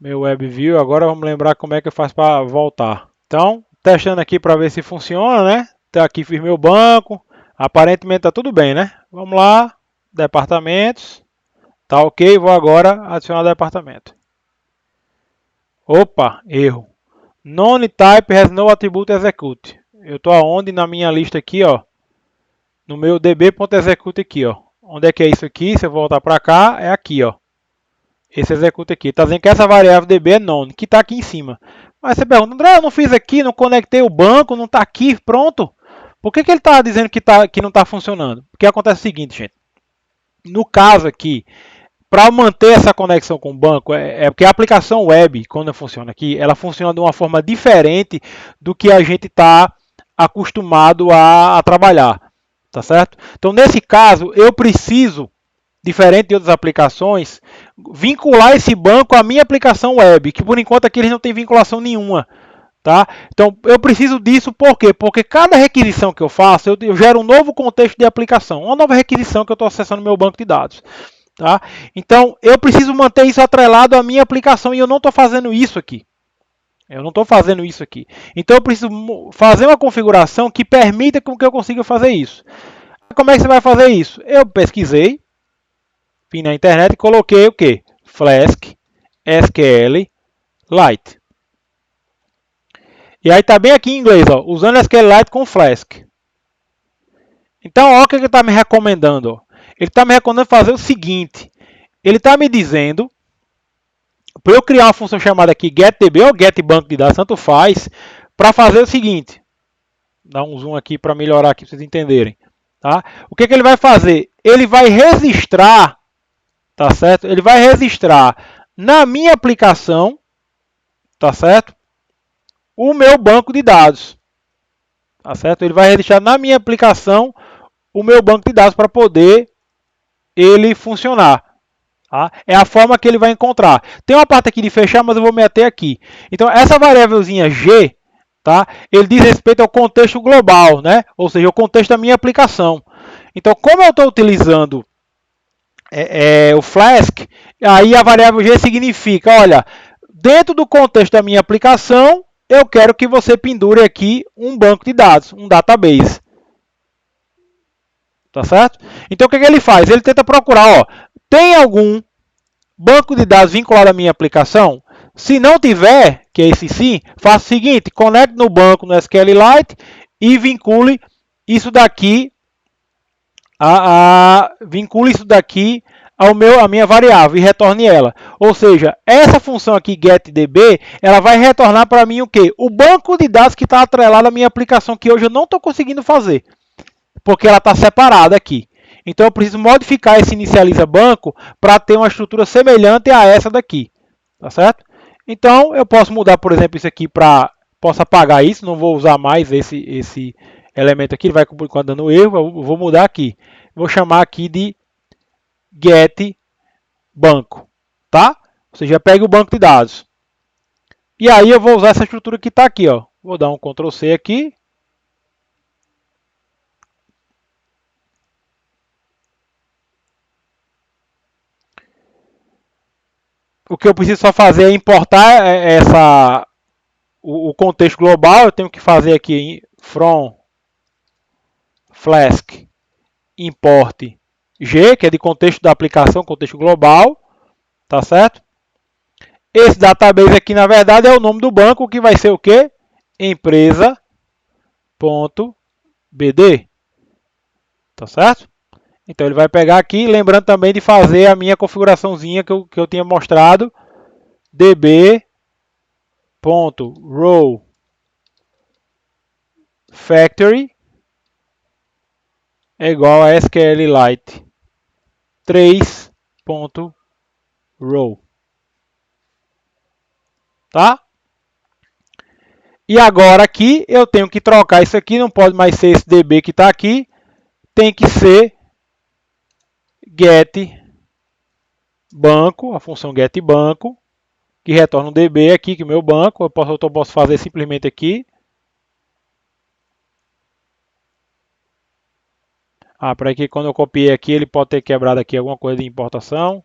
S1: WebView. Agora vamos lembrar como é que eu faço para voltar. Então, testando aqui para ver se funciona, né? Tá aqui, fiz meu banco. Aparentemente tá tudo bem, né? Vamos lá, departamentos. Tá ok, vou agora adicionar departamento. Opa, erro. None type has no attribute execute. Eu tô aonde na minha lista aqui, ó. No meu db.execute aqui, ó. Onde é que é isso aqui? Se eu voltar para cá, é aqui, ó. Esse execute aqui. Está dizendo que essa variável db é none, que está aqui em cima. Mas você pergunta, André, eu não fiz aqui, não conectei o banco, não está aqui, pronto. Por que ele está dizendo que não está funcionando? Porque acontece o seguinte, gente. No caso aqui, para manter essa conexão com o banco, é porque a aplicação web, quando funciona aqui, ela funciona de uma forma diferente do que a gente está acostumado a trabalhar. Tá certo? Então, nesse caso, eu preciso, diferente de outras aplicações, vincular esse banco à minha aplicação web, que por enquanto aqui eles não têm vinculação nenhuma. Tá? Então eu preciso disso por quê? Porque cada requisição que eu faço, eu gero um novo contexto de aplicação, uma nova requisição que eu estou acessando meu banco de dados. Tá? Então eu preciso manter isso atrelado à minha aplicação e eu não estou fazendo isso aqui. Eu não estou fazendo isso aqui. Então eu preciso fazer uma configuração que permita que eu consiga fazer isso. Como é que você vai fazer isso? Eu pesquisei, vim na internet e coloquei o que? Flask SQL Lite. E aí está bem aqui em inglês, ó, usando SQLite com Flask. Então, olha o que ele está me recomendando. Ó. Ele está me recomendando fazer o seguinte. Ele está me dizendo para eu criar uma função chamada aqui getDB ou getBanco de dados, tanto faz, para fazer o seguinte. dar um zoom aqui para melhorar aqui para vocês entenderem. Tá? O que ele vai fazer? Ele vai registrar, tá certo? Ele vai registrar na minha aplicação, tá certo? O meu banco de dados, tá certo? Ele vai registrar na minha aplicação o meu banco de dados para poder ele funcionar. Tá? É a forma que ele vai encontrar. Tem uma parte aqui de fechar, mas eu vou me ater aqui. Então, essa variávelzinha G, tá? Ele diz respeito ao contexto global, né? Ou seja, o contexto da minha aplicação. Então, como eu estou utilizando o Flask, aí a variável G significa, olha, dentro do contexto da minha aplicação, eu quero que você pendure aqui um banco de dados, um database. Tá certo? Então, o que ele faz? Ele tenta procurar, ó, tem algum banco de dados vinculado à minha aplicação? Se não tiver, que é esse sim, faça o seguinte, conecte no banco no SQLite e vincule isso daqui vincule isso daqui à minha variável e retorne ela. Ou seja, essa função aqui getDB, ela vai retornar para mim o quê? O banco de dados que está atrelado à minha aplicação, que hoje eu não estou conseguindo fazer, porque ela está separada aqui. Então eu preciso modificar esse inicializa banco para ter uma estrutura semelhante a essa daqui. Tá certo? Então eu posso mudar, por exemplo, isso aqui para... Posso apagar isso, não vou usar mais esse elemento aqui, ele vai dando erro, eu vou mudar aqui. Vou chamar aqui de get banco, tá? Ou seja, pega o banco de dados. E aí eu vou usar essa estrutura que está aqui, ó. Vou dar um Ctrl C aqui. O que eu preciso só fazer é importar o contexto global. Eu tenho que fazer aqui from Flask import G, que é de contexto da aplicação, contexto global, tá certo? Esse database aqui, na verdade, é o nome do banco, que vai ser o quê? Empresa.bd, tá certo? Então ele vai pegar aqui, lembrando também de fazer a minha configuraçãozinha que eu tinha mostrado, db.row factory é igual a SQLite 3.row. Tá? E agora aqui eu tenho que trocar isso aqui, não pode mais ser esse db que está aqui, tem que ser get banco, a função get banco, que retorna um db aqui, que é o meu banco, eu posso fazer simplesmente aqui. Para que quando eu copiei aqui, ele pode ter quebrado aqui alguma coisa de importação.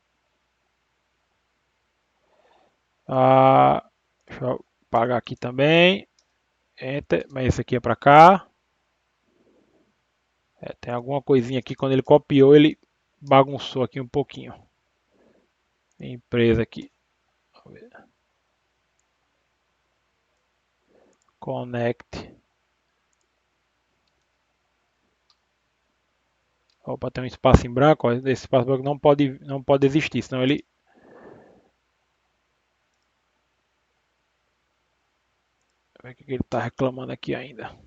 S1: Deixa eu apagar aqui também. Enter, mas esse aqui é para cá. Tem alguma coisinha aqui, quando ele copiou, ele bagunçou aqui um pouquinho. Empresa aqui. Connect. Opa, tem um espaço em branco. Ó. Esse espaço branco não pode existir, senão ele... Ver o que ele está reclamando aqui ainda.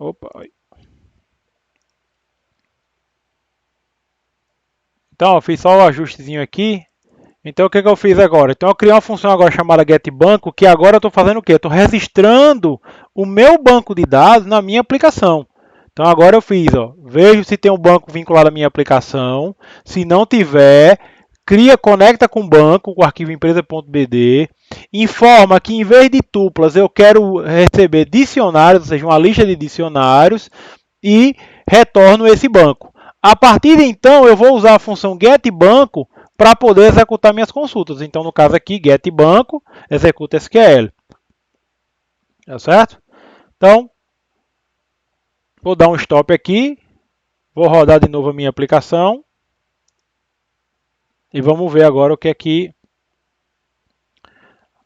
S1: Opa, oi. Então, eu fiz só o ajustezinho aqui. Então, o que eu fiz agora? Então, eu criei uma função agora chamada getBanco, que agora eu estou fazendo o quê? Eu estou registrando o meu banco de dados na minha aplicação. Então, agora eu fiz, ó, vejo se tem um banco vinculado à minha aplicação. Se não tiver, conecta com o banco, com o arquivo empresa.bd. Informa que em vez de tuplas, eu quero receber dicionários, ou seja, uma lista de dicionários, e retorno esse banco. A partir de então, eu vou usar a função getBanco para poder executar minhas consultas. Então, no caso aqui, getBanco, executa SQL. Tá certo? Então, vou dar um stop aqui. Vou rodar de novo a minha aplicação. E vamos ver agora o que é que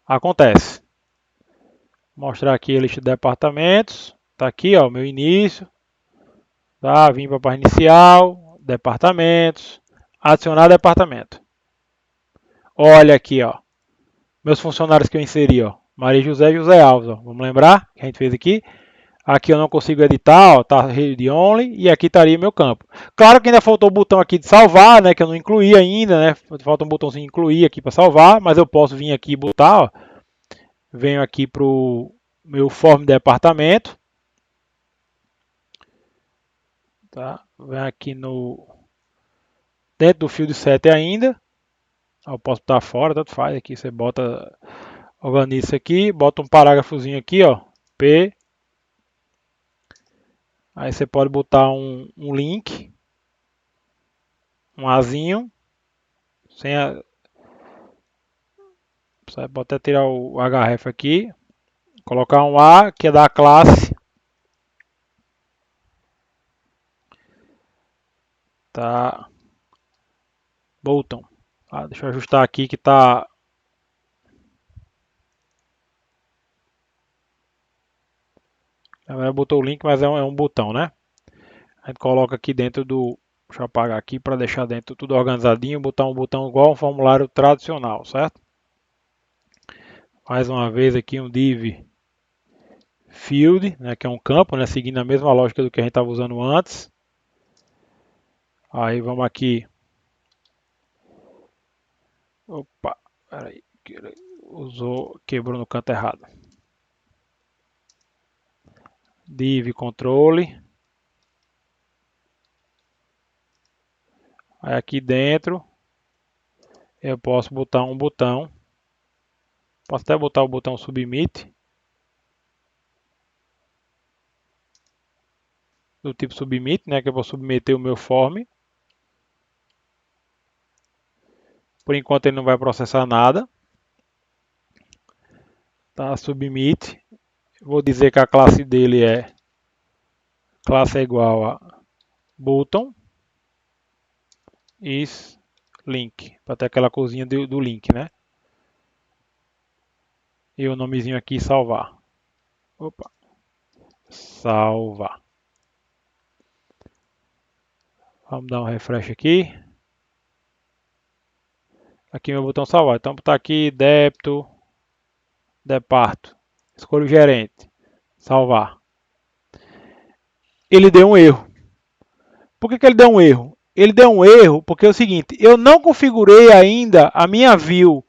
S1: acontece. Vou mostrar aqui a lista de departamentos. Está aqui, ó, o meu início. Tá? Vim para a página inicial, departamentos, adicionar departamento. Olha aqui, ó, meus funcionários que eu inseri, ó, Maria José e José Alves, ó. Vamos lembrar que a gente fez aqui. Aqui eu não consigo editar, ó, tá read only, e aqui estaria meu campo. Claro que ainda faltou o botão aqui de salvar, né, que eu não incluí ainda, né, falta um botãozinho de incluir aqui para salvar, mas eu posso vir aqui e botar, ó, venho aqui para o meu form departamento, tá, venho aqui no, dentro do field set ainda, eu posso botar fora, tanto faz, aqui você bota, organiza isso aqui, bota um parágrafozinho aqui, ó, P, aí você pode botar um link, um azinho, sem a, você pode até tirar o href aqui, colocar um A, que é da classe, tá, bottom, tá, deixa eu ajustar aqui que tá, botou o link, mas é um botão, né, a gente coloca aqui dentro do, deixa eu apagar aqui para deixar dentro tudo organizadinho, botar um botão igual um formulário tradicional, certo? Mais uma vez aqui um div field, né, que é um campo, né, seguindo a mesma lógica do que a gente estava usando antes. Aí vamos aqui. Opa, peraí, quebrou no canto errado. Div controle. Aí aqui dentro eu posso botar um botão. Posso até botar o botão submit. Do tipo submit, né, que eu vou submeter o meu form. Por enquanto ele não vai processar nada. Tá, submit. Vou dizer que a classe dele é classe é igual a button is link, para ter aquela coisinha do link, né? E o nomezinho aqui salvar. Opa. Salvar. Vamos dar um refresh aqui. Aqui meu botão salvar. Então botar aqui débito, departo. Escolho o gerente. Salvar. Ele deu um erro. Por que ele deu um erro? Ele deu um erro porque é o seguinte, eu não configurei ainda a minha view,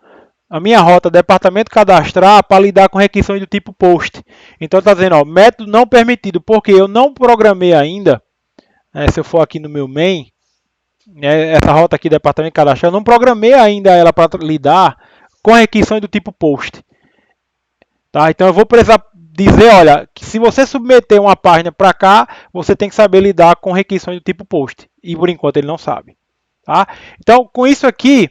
S1: a minha rota departamento cadastrar para lidar com requisições do tipo post. Então está dizendo, ó, método não permitido, porque eu não programei ainda, né, se eu for aqui no meu main, né, essa rota aqui departamento cadastrar, eu não programei ainda ela para lidar com requisições do tipo post. Tá? Então eu vou precisar dizer, olha, que se você submeter uma página para cá, você tem que saber lidar com requisições do tipo post. E por enquanto ele não sabe. Tá? Então com isso aqui,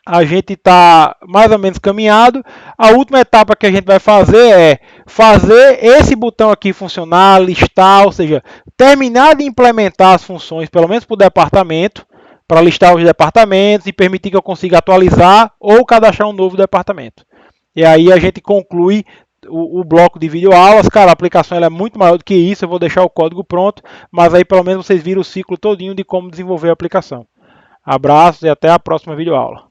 S1: a gente está mais ou menos caminhado. A última etapa que a gente vai fazer é fazer esse botão aqui funcionar, listar, ou seja, terminar de implementar as funções, pelo menos para o departamento, para listar os departamentos e permitir que eu consiga atualizar ou cadastrar um novo departamento. E aí a gente conclui o bloco de videoaulas. Cara, a aplicação ela é muito maior do que isso, eu vou deixar o código pronto, mas aí pelo menos vocês viram o ciclo todinho de como desenvolver a aplicação. Abraços e até a próxima videoaula.